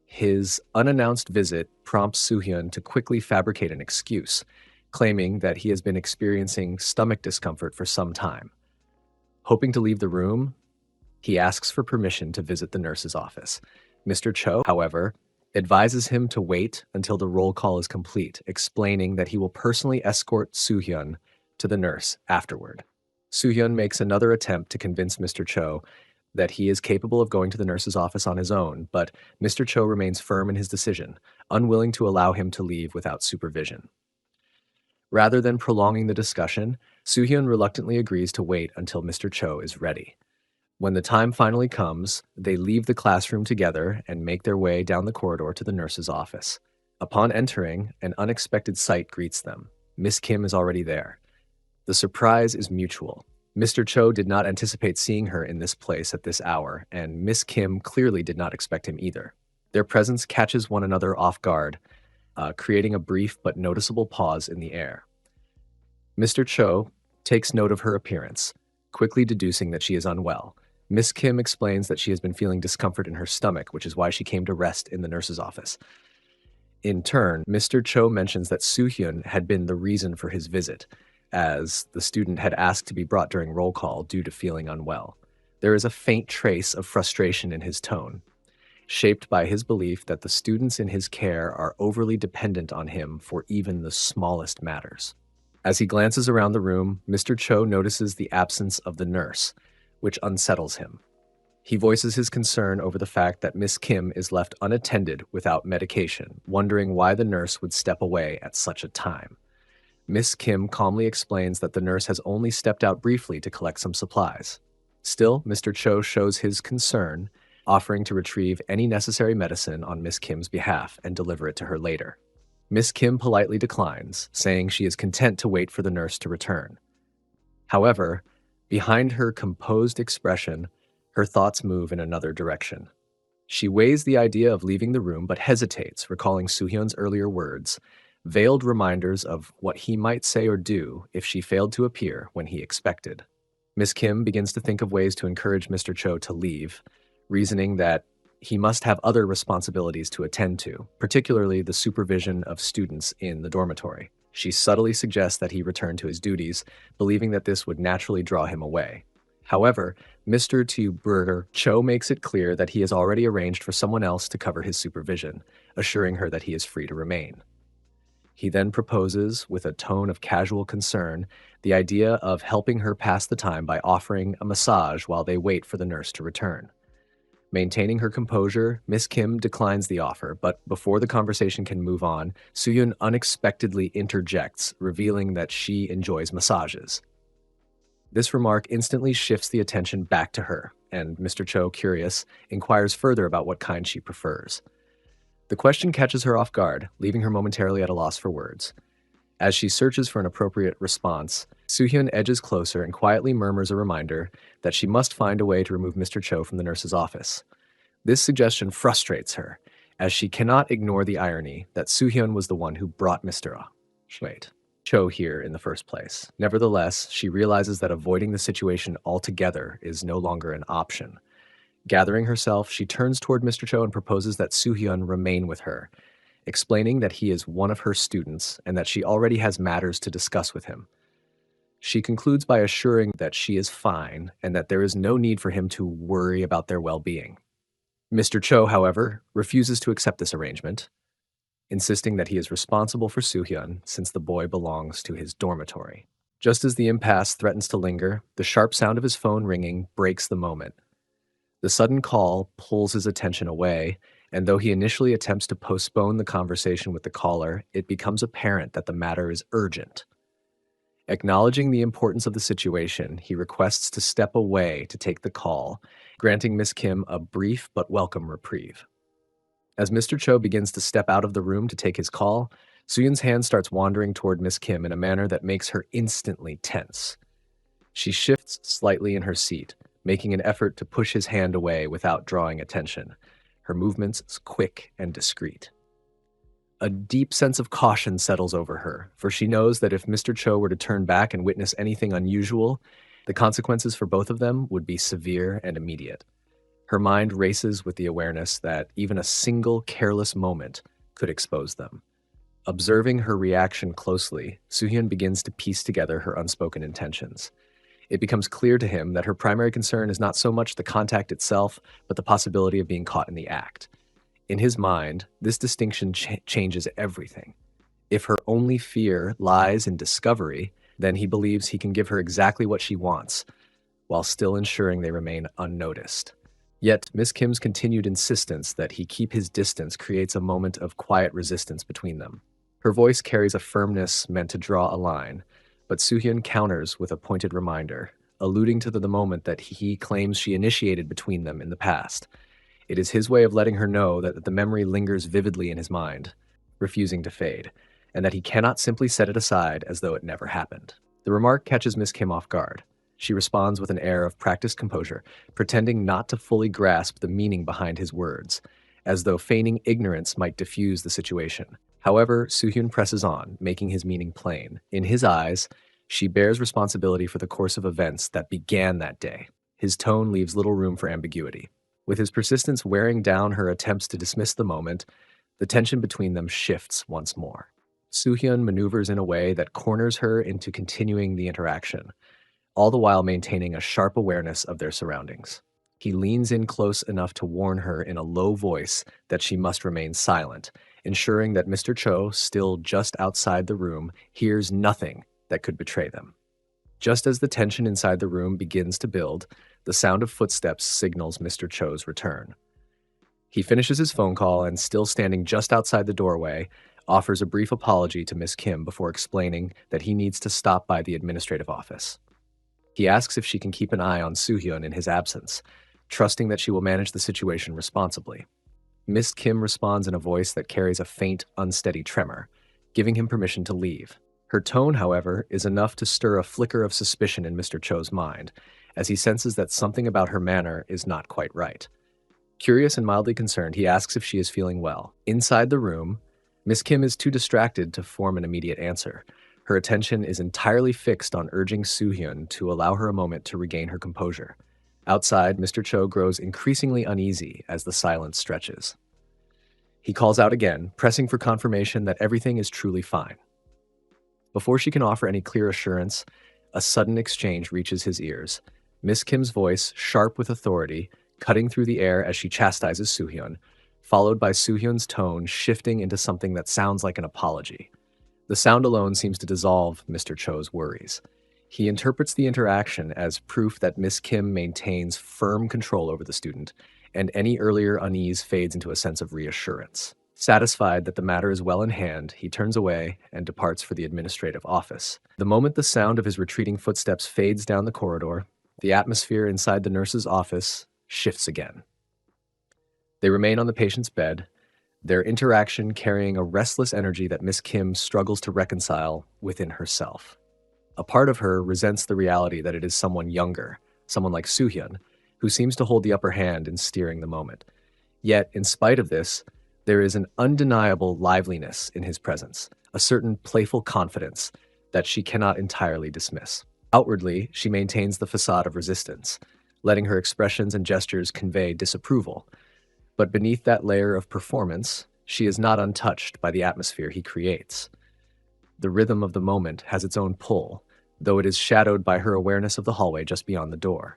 [SPEAKER 1] His unannounced visit prompts Soohyun to quickly fabricate an excuse, claiming that he has been experiencing stomach discomfort for some time. Hoping to leave the room, he asks for permission to visit the nurse's office. Mr. Cho, however, advises him to wait until the roll call is complete, explaining that he will personally escort Soohyun to the nurse afterward. Soohyun makes another attempt to convince Mr. Cho that he is capable of going to the nurse's office on his own, but Mr. Cho remains firm in his decision, unwilling to allow him to leave without supervision. Rather than prolonging the discussion, Soohyun reluctantly agrees to wait until Mr. Cho is ready. When the time finally comes, they leave the classroom together and make their way down the corridor to the nurse's office. Upon entering, an unexpected sight greets them. Miss Kim is already there. The surprise is mutual. Mr. Cho did not anticipate seeing her in this place at this hour, and Miss Kim clearly did not expect him either. Their presence catches one another off guard, creating a brief but noticeable pause in the air. Mr. Cho takes note of her appearance, quickly deducing that she is unwell. Miss Kim explains that she has been feeling discomfort in her stomach, which is why she came to rest in the nurse's office. In turn, Mr. Cho mentions that Soohyun had been the reason for his visit, as the student had asked to be brought during roll call due to feeling unwell. There is a faint trace of frustration in his tone, shaped by his belief that the students in his care are overly dependent on him for even the smallest matters. As he glances around the room, Mr. Cho notices the absence of the nurse, which unsettles him. He voices his concern over the fact that Miss Kim is left unattended without medication, wondering why the nurse would step away at such a time. Miss Kim calmly explains that the nurse has only stepped out briefly to collect some supplies. Still, Mr. Cho shows his concern, offering to retrieve any necessary medicine on Miss Kim's behalf and deliver it to her later. Miss Kim politely declines, saying she is content to wait for the nurse to return. However, behind her composed expression, her thoughts move in another direction. She weighs the idea of leaving the room but hesitates, recalling Soohyun's earlier words, veiled reminders of what he might say or do if she failed to appear when he expected. Miss Kim begins to think of ways to encourage Mr. Cho to leave, reasoning that he must have other responsibilities to attend to, particularly the supervision of students in the dormitory. She subtly suggests that he return to his duties, believing that this would naturally draw him away. However, Mr. Burger Cho makes it clear that he has already arranged for someone else to cover his supervision, assuring her that he is free to remain. He then proposes, with a tone of casual concern, the idea of helping her pass the time by offering a massage while they wait for the nurse to return. Maintaining her composure, Miss Kim declines the offer, but before the conversation can move on, Soo-hyun unexpectedly interjects, revealing that she enjoys massages. This remark instantly shifts the attention back to her, and Mr. Cho, curious, inquires further about what kind she prefers. The question catches her off guard, leaving her momentarily at a loss for words. As she searches for an appropriate response, Soo-hyun edges closer and quietly murmurs a reminder that she must find a way to remove Mr. Cho from the nurse's office. This suggestion frustrates her, as she cannot ignore the irony that Soo-hyun was the one who brought Mr. Cho here in the first place. Nevertheless, she realizes that avoiding the situation altogether is no longer an option. Gathering herself, she turns toward Mr. Cho and proposes that Soo-hyun remain with her, explaining that he is one of her students and that she already has matters to discuss with him. She concludes by assuring that she is fine and that there is no need for him to worry about their well-being. Mr. Cho, however, refuses to accept this arrangement, insisting that he is responsible for Soo-hyun since the boy belongs to his dormitory. Just as the impasse threatens to linger, the sharp sound of his phone ringing breaks the moment. The sudden call pulls his attention away, and though he initially attempts to postpone the conversation with the caller, it becomes apparent that the matter is urgent. Acknowledging the importance of the situation, he requests to step away to take the call, granting Miss Kim a brief but welcome reprieve. As Mr. Cho begins to step out of the room to take his call, Soo-hyun's hand starts wandering toward Miss Kim in a manner that makes her instantly tense. She shifts slightly in her seat, making an effort to push his hand away without drawing attention, her movements quick and discreet. A deep sense of caution settles over her, for she knows that if Mr. Cho were to turn back and witness anything unusual, the consequences for both of them would be severe and immediate. Her mind races with the awareness that even a single careless moment could expose them. Observing her reaction closely, Soo-hyun begins to piece together her unspoken intentions. It becomes clear to him that her primary concern is not so much the contact itself, but the possibility of being caught in the act. In his mind, this distinction changes everything. If her only fear lies in discovery, then he believes he can give her exactly what she wants, while still ensuring they remain unnoticed. Yet, Miss Kim's continued insistence that he keep his distance creates a moment of quiet resistance between them. Her voice carries a firmness meant to draw a line, but Soo-hyun counters with a pointed reminder, alluding to the moment that he claims she initiated between them in the past. It is his way of letting her know that the memory lingers vividly in his mind, refusing to fade, and that he cannot simply set it aside as though it never happened. The remark catches Miss Kim off guard. She responds with an air of practiced composure, pretending not to fully grasp the meaning behind his words, as though feigning ignorance might diffuse the situation. However, Soo-hyun presses on, making his meaning plain. In his eyes, she bears responsibility for the course of events that began that day. His tone leaves little room for ambiguity. With his persistence wearing down her attempts to dismiss the moment, the tension between them shifts once more. Soo-hyun maneuvers in a way that corners her into continuing the interaction, all the while maintaining a sharp awareness of their surroundings. He leans in close enough to warn her in a low voice that she must remain silent, ensuring that Mr. Cho, still just outside the room, hears nothing that could betray them. Just as the tension inside the room begins to build, the sound of footsteps signals Mr. Cho's return. He finishes his phone call and, still standing just outside the doorway, offers a brief apology to Miss Kim before explaining that he needs to stop by the administrative office. He asks if she can keep an eye on Soo-hyun in his absence, trusting that she will manage the situation responsibly. Miss Kim responds in a voice that carries a faint, unsteady tremor, giving him permission to leave. Her tone, however, is enough to stir a flicker of suspicion in Mr. Cho's mind, as he senses that something about her manner is not quite right. Curious and mildly concerned, he asks if she is feeling well. Inside the room, Miss Kim is too distracted to form an immediate answer. Her attention is entirely fixed on urging Soo-hyun to allow her a moment to regain her composure. Outside, Mr. Cho grows increasingly uneasy as the silence stretches. He calls out again, pressing for confirmation that everything is truly fine. Before she can offer any clear assurance, a sudden exchange reaches his ears. Miss Kim's voice, sharp with authority, cutting through the air as she chastises Soo-hyun, followed by Soo-hyun's tone shifting into something that sounds like an apology. The sound alone seems to dissolve Mr. Cho's worries. He interprets the interaction as proof that Miss Kim maintains firm control over the student, and any earlier unease fades into a sense of reassurance. Satisfied that the matter is well in hand, he turns away and departs for the administrative office. The moment the sound of his retreating footsteps fades down the corridor, the atmosphere inside the nurse's office shifts again. They remain on the patient's bed, their interaction carrying a restless energy that Miss Kim struggles to reconcile within herself. A part of her resents the reality that it is someone younger, someone like Soo-hyun, who seems to hold the upper hand in steering the moment. Yet, in spite of this, there is an undeniable liveliness in his presence, a certain playful confidence that she cannot entirely dismiss. Outwardly, she maintains the facade of resistance, letting her expressions and gestures convey disapproval. But beneath that layer of performance, she is not untouched by the atmosphere he creates. The rhythm of the moment has its own pull, though it is shadowed by her awareness of the hallway just beyond the door.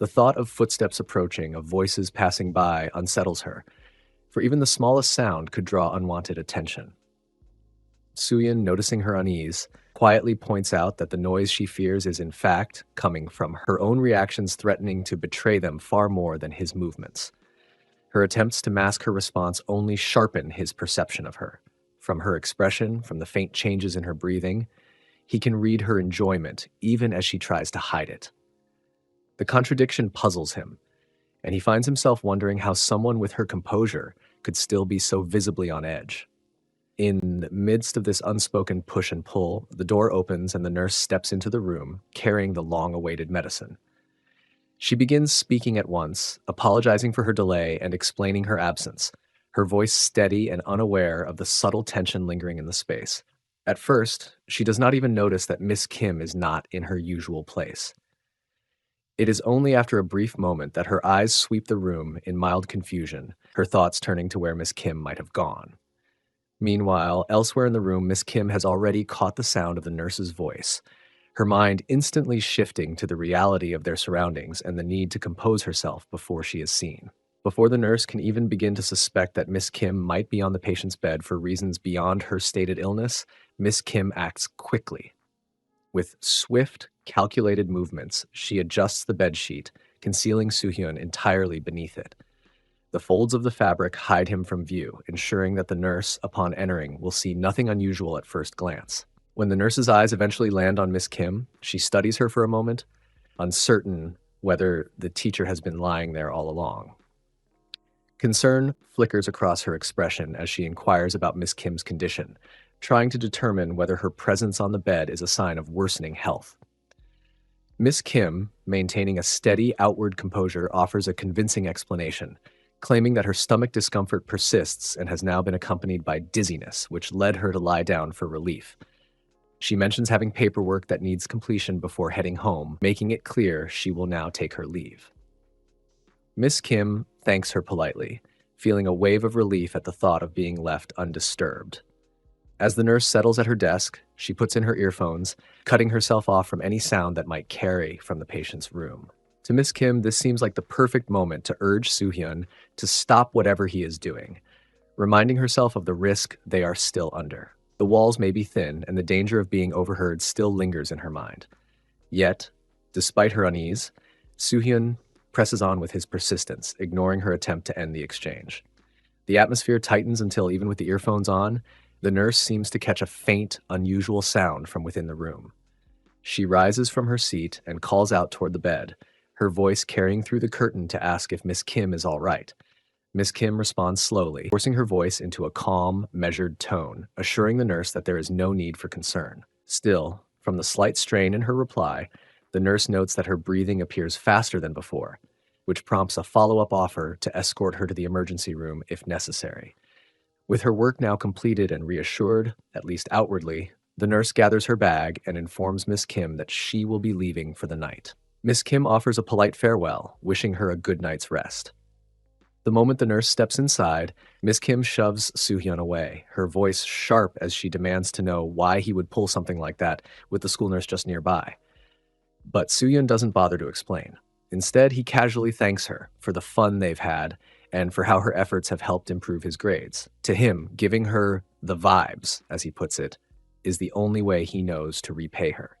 [SPEAKER 1] The thought of footsteps approaching, of voices passing by, unsettles her, for even the smallest sound could draw unwanted attention. Soo-hyun, noticing her unease, quietly points out that the noise she fears is in fact coming from her own reactions threatening to betray them far more than his movements. Her attempts to mask her response only sharpen his perception of her. From her expression, from the faint changes in her breathing, he can read her enjoyment even as she tries to hide it. The contradiction puzzles him, and he finds himself wondering how someone with her composure could still be so visibly on edge. In the midst of this unspoken push and pull, the door opens and the nurse steps into the room, carrying the long-awaited medicine. She begins speaking at once, apologizing for her delay and explaining her absence, her voice steady and unaware of the subtle tension lingering in the space. At first, she does not even notice that Miss Kim is not in her usual place. It is only after a brief moment that her eyes sweep the room in mild confusion, her thoughts turning to where Miss Kim might have gone. Meanwhile, elsewhere in the room, Miss Kim has already caught the sound of the nurse's voice, her mind instantly shifting to the reality of their surroundings and the need to compose herself before she is seen. Before the nurse can even begin to suspect that Miss Kim might be on the patient's bed for reasons beyond her stated illness, Miss Kim acts quickly. With swift, calculated movements, she adjusts the bedsheet, concealing Soo-hyun entirely beneath it. The folds of the fabric hide him from view, ensuring that the nurse, upon entering, will see nothing unusual at first glance. When the nurse's eyes eventually land on Miss Kim, she studies her for a moment, uncertain whether the teacher has been lying there all along. Concern flickers across her expression as she inquires about Miss Kim's condition, trying to determine whether her presence on the bed is a sign of worsening health. Miss Kim, maintaining a steady outward composure, offers a convincing explanation, claiming that her stomach discomfort persists and has now been accompanied by dizziness, which led her to lie down for relief. She mentions having paperwork that needs completion before heading home, making it clear she will now take her leave. Miss Kim thanks her politely, feeling a wave of relief at the thought of being left undisturbed. As the nurse settles at her desk, she puts in her earphones, cutting herself off from any sound that might carry from the patient's room. To Miss Kim, this seems like the perfect moment to urge Soo-hyun to stop whatever he is doing, reminding herself of the risk they are still under. The walls may be thin, and the danger of being overheard still lingers in her mind. Yet, despite her unease, Soo-hyun presses on with his persistence, ignoring her attempt to end the exchange. The atmosphere tightens until, even with the earphones on, the nurse seems to catch a faint, unusual sound from within the room. She rises from her seat and calls out toward the bed, her voice carrying through the curtain to ask if Miss Kim is all right. Miss Kim responds slowly, forcing her voice into a calm, measured tone, assuring the nurse that there is no need for concern. Still, from the slight strain in her reply, the nurse notes that her breathing appears faster than before, which prompts a follow-up offer to escort her to the emergency room if necessary. With her work now completed and reassured, at least outwardly, the nurse gathers her bag and informs Miss Kim that she will be leaving for the night. Miss Kim offers a polite farewell, wishing her a good night's rest. The moment the nurse steps inside, Miss Kim shoves Soo-hyun away, her voice sharp as she demands to know why he would pull something like that with the school nurse just nearby. But Soo-hyun doesn't bother to explain. Instead, he casually thanks her for the fun they've had and for how her efforts have helped improve his grades. To him, giving her the vibes, as he puts it, is the only way he knows to repay her.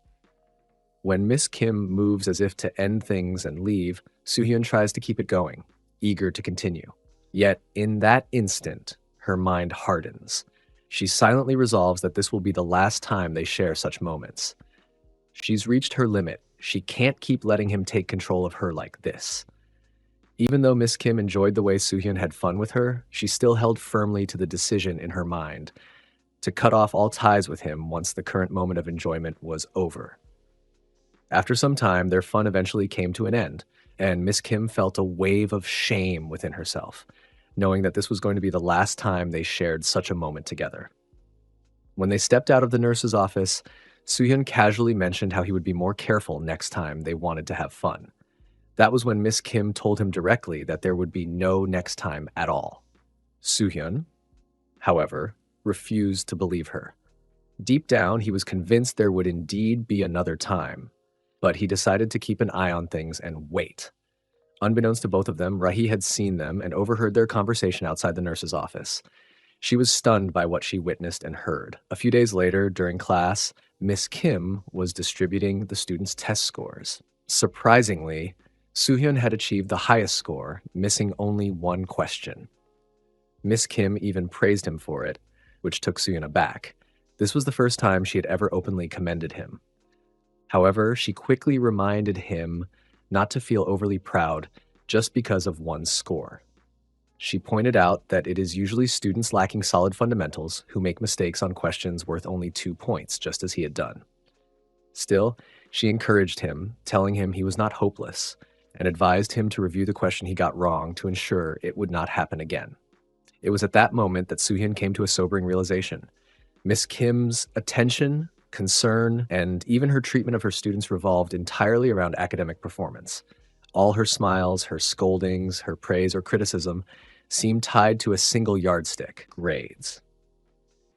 [SPEAKER 1] When Miss Kim moves as if to end things and leave, Soohyun tries to keep it going, eager to continue. Yet, in that instant, her mind hardens. She silently resolves that this will be the last time they share such moments. She's reached her limit. She can't keep letting him take control of her like this. Even though Miss Kim enjoyed the way Soohyun had fun with her, she still held firmly to the decision in her mind to cut off all ties with him once the current moment of enjoyment was over. After some time, their fun eventually came to an end, and Miss Kim felt a wave of shame within herself, knowing that this was going to be the last time they shared such a moment together. When they stepped out of the nurse's office, Soohyun casually mentioned how he would be more careful next time they wanted to have fun. That was when Miss Kim told him directly that there would be no next time at all. Soohyun, however, refused to believe her. Deep down, he was convinced there would indeed be another time, but he decided to keep an eye on things and wait. Unbeknownst to both of them, Rahi had seen them and overheard their conversation outside the nurse's office. She was stunned by what she witnessed and heard. A few days later, during class, Miss Kim was distributing the students' test scores. Surprisingly, Soohyun had achieved the highest score, missing only one question. Miss Kim even praised him for it, which took Soohyun aback. This was the first time she had ever openly commended him. However, she quickly reminded him not to feel overly proud just because of one score. She pointed out that it is usually students lacking solid fundamentals who make mistakes on questions worth only 2 points, just as he had done. Still, she encouraged him, telling him he was not hopeless, and advised him to review the question he got wrong to ensure it would not happen again. It was at that moment that Soohyun came to a sobering realization. Miss Kim's attention, concern, and even her treatment of her students revolved entirely around academic performance. All her smiles, her scoldings, her praise or criticism seemed tied to a single yardstick: grades.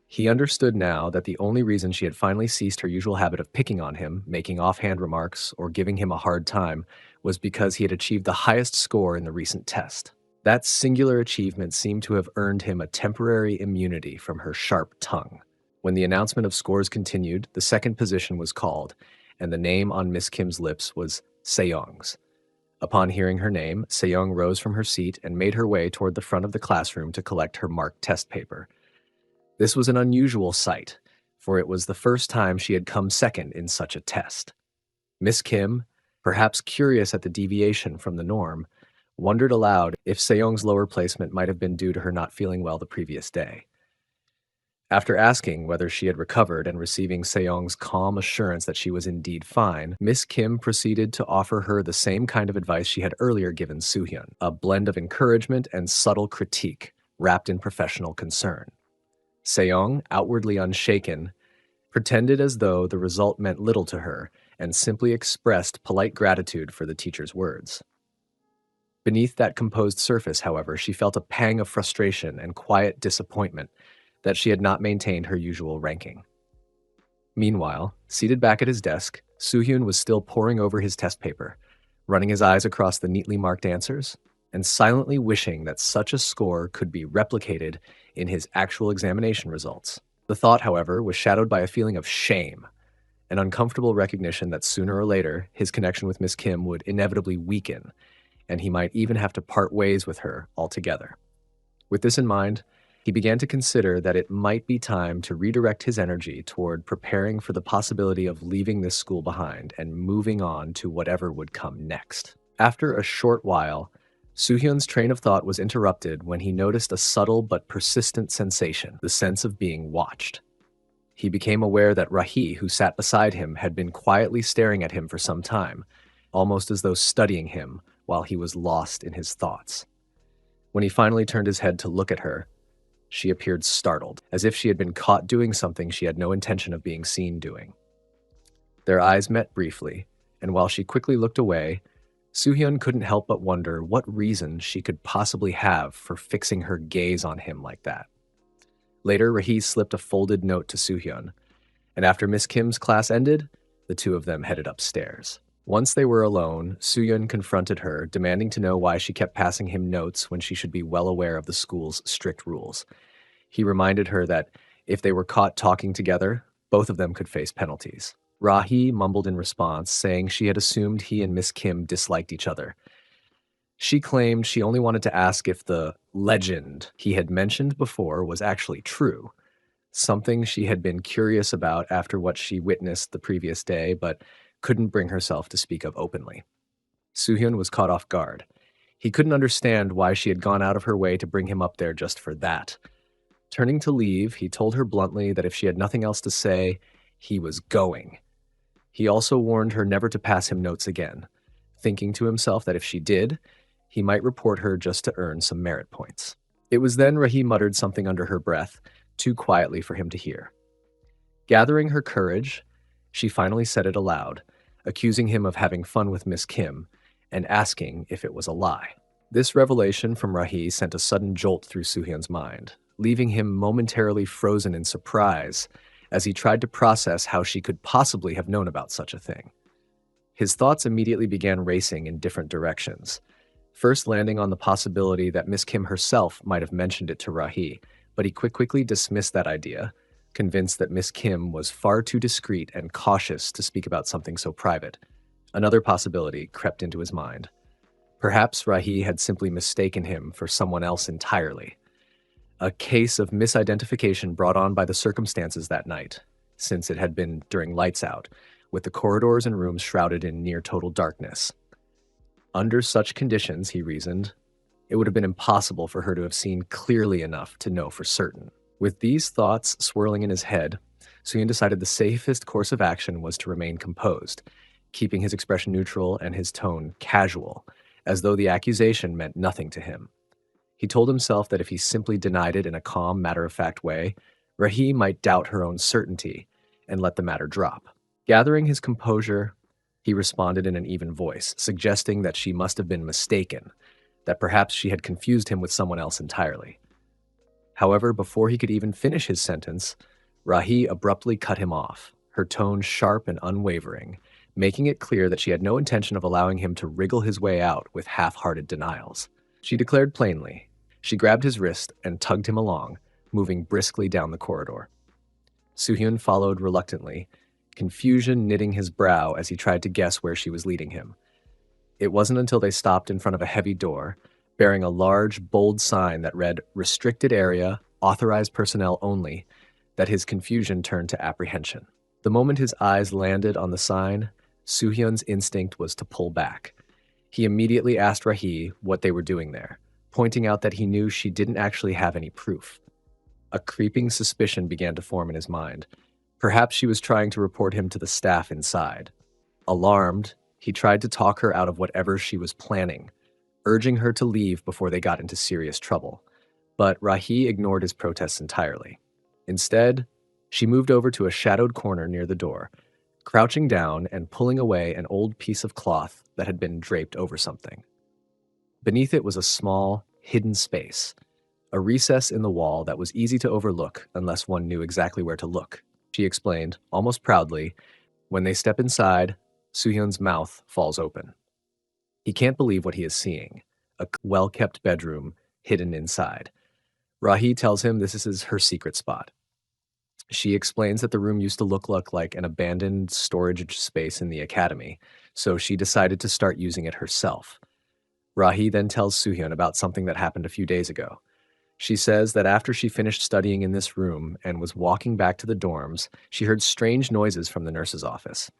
[SPEAKER 1] He understood now that the only reason she had finally ceased her usual habit of picking on him, making offhand remarks, or giving him a hard time was because he had achieved the highest score in the recent test. That singular achievement seemed to have earned him a temporary immunity from her sharp tongue. When the announcement of scores continued, the second position was called, and the name on Miss Kim's lips was Seyoung's. Upon hearing her name, Seyoung rose from her seat and made her way toward the front of the classroom to collect her marked test paper. This was an unusual sight, for it was the first time she had come second in such a test. Miss Kim, perhaps curious at the deviation from the norm, wondered aloud if Seyoung's lower placement might have been due to her not feeling well the previous day. After asking whether she had recovered and receiving Seyoung's calm assurance that she was indeed fine, Miss Kim proceeded to offer her the same kind of advice she had earlier given Soohyun, a blend of encouragement and subtle critique, wrapped in professional concern. Seyoung, outwardly unshaken, pretended as though the result meant little to her and simply expressed polite gratitude for the teacher's words. Beneath that composed surface, however, she felt a pang of frustration and quiet disappointment that she had not maintained her usual ranking. Meanwhile, seated back at his desk, Soohyun was still poring over his test paper, running his eyes across the neatly marked answers, and silently wishing that such a score could be replicated in his actual examination results. The thought, however, was shadowed by a feeling of shame, an uncomfortable recognition that sooner or later his connection with Miss Kim would inevitably weaken, and he might even have to part ways with her altogether. With this in mind, he began to consider that it might be time to redirect his energy toward preparing for the possibility of leaving this school behind and moving on to whatever would come next. After a short while, Soohyun's train of thought was interrupted when he noticed a subtle but persistent sensation, the sense of being watched. He became aware that Rahi, who sat beside him, had been quietly staring at him for some time, almost as though studying him while he was lost in his thoughts. When he finally turned his head to look at her, she appeared startled, as if she had been caught doing something she had no intention of being seen doing. Their eyes met briefly, and while she quickly looked away, Soohyun couldn't help but wonder what reason she could possibly have for fixing her gaze on him like that. Later, Rahi slipped a folded note to Soohyun, and after Miss Kim's class ended, the two of them headed upstairs. Once they were alone, Soohyun confronted her, demanding to know why she kept passing him notes when she should be well aware of the school's strict rules. He reminded her that if they were caught talking together, Both of them could face penalties. Rahi mumbled in response, saying she had assumed he and Miss Kim disliked each other. She claimed she only wanted to ask if the legend he had mentioned before was actually true, something she had been curious about after what she witnessed the previous day, but couldn't bring herself to speak of openly. Soohyun was caught off guard. He couldn't understand why she had gone out of her way to bring him up there just for that. Turning to leave, he told her bluntly that if she had nothing else to say, he was going. He also warned her never to pass him notes again, thinking to himself that if she did, he might report her just to earn some merit points. It was then Rahi muttered something under her breath, too quietly for him to hear. Gathering her courage, she finally said it aloud, accusing him of having fun with Miss Kim and asking if it was a lie. This revelation from Rahi sent a sudden jolt through Soohyun's mind, leaving him momentarily frozen in surprise as he tried to process how she could possibly have known about such a thing. His thoughts immediately began racing in different directions, first landing on the possibility that Miss Kim herself might have mentioned it to Rahi, but he quickly dismissed that idea, convinced that Miss Kim was far too discreet and cautious to speak about something so private. Another possibility crept into his mind. Perhaps Rahi had simply mistaken him for someone else entirely. A case of misidentification brought on by the circumstances that night, since it had been during lights out, with the corridors and rooms shrouded in near-total darkness. Under such conditions, he reasoned, it would have been impossible for her to have seen clearly enough to know for certain. With these thoughts swirling in his head, Soohyun decided the safest course of action was to remain composed, keeping his expression neutral and his tone casual, as though the accusation meant nothing to him. He told himself that if he simply denied it in a calm, matter-of-fact way, Rahi might doubt her own certainty and let the matter drop. Gathering his composure, he responded in an even voice, suggesting that she must have been mistaken, that perhaps she had confused him with someone else entirely. However, before he could even finish his sentence, Rahi abruptly cut him off, her tone sharp and unwavering, making it clear that she had no intention of allowing him to wriggle his way out with half-hearted denials. She declared plainly. She grabbed his wrist and tugged him along, moving briskly down the corridor. Soohyun followed reluctantly, confusion knitting his brow as he tried to guess where she was leading him. It wasn't until they stopped in front of a heavy door, bearing a large, bold sign that read, "Restricted Area, Authorized Personnel Only," that his confusion turned to apprehension. The moment his eyes landed on the sign, Soohyun's instinct was to pull back. He immediately asked Rahi what they were doing there, pointing out that he knew she didn't actually have any proof. A creeping suspicion began to form in his mind. Perhaps she was trying to report him to the staff inside. Alarmed, he tried to talk her out of whatever she was planning, urging her to leave before they got into serious trouble. But Rahi ignored his protests entirely. Instead, she moved over to a shadowed corner near the door, crouching down and pulling away an old piece of cloth that had been draped over something. Beneath it was a small, hidden space, a recess in the wall that was easy to overlook unless one knew exactly where to look. She explained, almost proudly, when they step inside, Soohyun's mouth falls open. He can't believe what he is seeing, a well-kept bedroom hidden inside. Rahi tells him this is her secret spot. She explains that the room used to look like an abandoned storage space in the academy, so she decided to start using it herself. Rahi then tells Soohyun about something that happened a few days ago. She says that after she finished studying in this room and was walking back to the dorms, she heard strange noises from the nurse's office.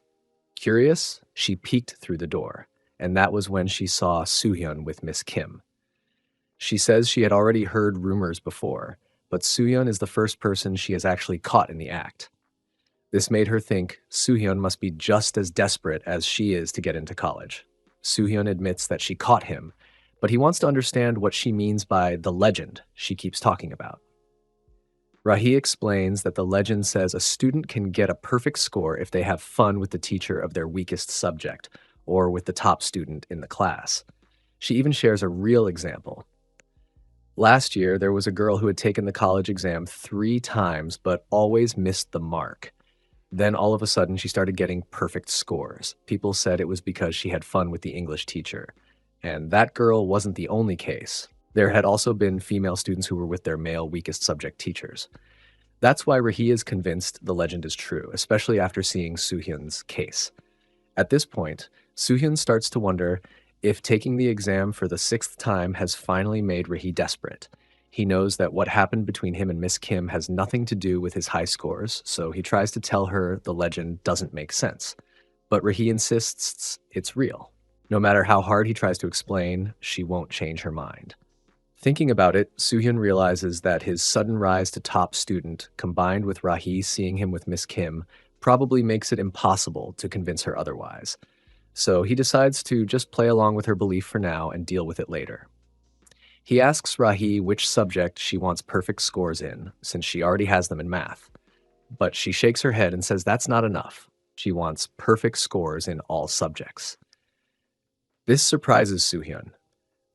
[SPEAKER 1] Curious, she peeked through the door, and that was when she saw Soohyun with Miss Kim. She says she had already heard rumors before, but Soohyun is the first person she has actually caught in the act. This made her think Soohyun must be just as desperate as she is to get into college. Soohyun admits that she caught him, but he wants to understand what she means by the legend she keeps talking about. Rahi explains that the legend says a student can get a perfect score if they have fun with the teacher of their weakest subject, or with the top student in the class. She even shares a real example. Last year, there was a girl who had taken the college exam 3 times but always missed the mark. Then all of a sudden, she started getting perfect scores. People said it was because she had fun with the English teacher. And that girl wasn't the only case. There had also been female students who were with their male weakest subject teachers. That's why Rahi is convinced the legend is true, especially after seeing Suhyun's case. At this point, Suhyun starts to wonder if taking the exam for the sixth time has finally made Rahi desperate. He knows that what happened between him and Miss Kim has nothing to do with his high scores, so he tries to tell her the legend doesn't make sense. But Rahi insists it's real. No matter how hard he tries to explain, she won't change her mind. Thinking about it, Suhyun realizes that his sudden rise to top student, combined with Rahi seeing him with Miss Kim, probably makes it impossible to convince her otherwise. So he decides to just play along with her belief for now and deal with it later. He asks Rahi which subject she wants perfect scores in, since she already has them in math. But she shakes her head and says that's not enough. She wants perfect scores in all subjects. This surprises Suhyun.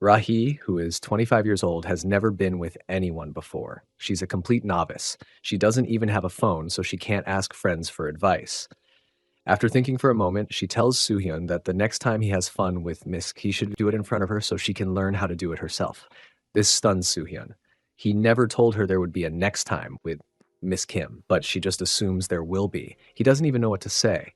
[SPEAKER 1] Rahi, who is 25 years old, has never been with anyone before. She's a complete novice. She doesn't even have a phone, so she can't ask friends for advice. After thinking for a moment, she tells Suhyun that the next time he has fun with Miss, he should do it in front of her so she can learn how to do it herself. This stuns Suhyun. He never told her there would be a next time with Miss Kim, but she just assumes there will be. He doesn't even know what to say.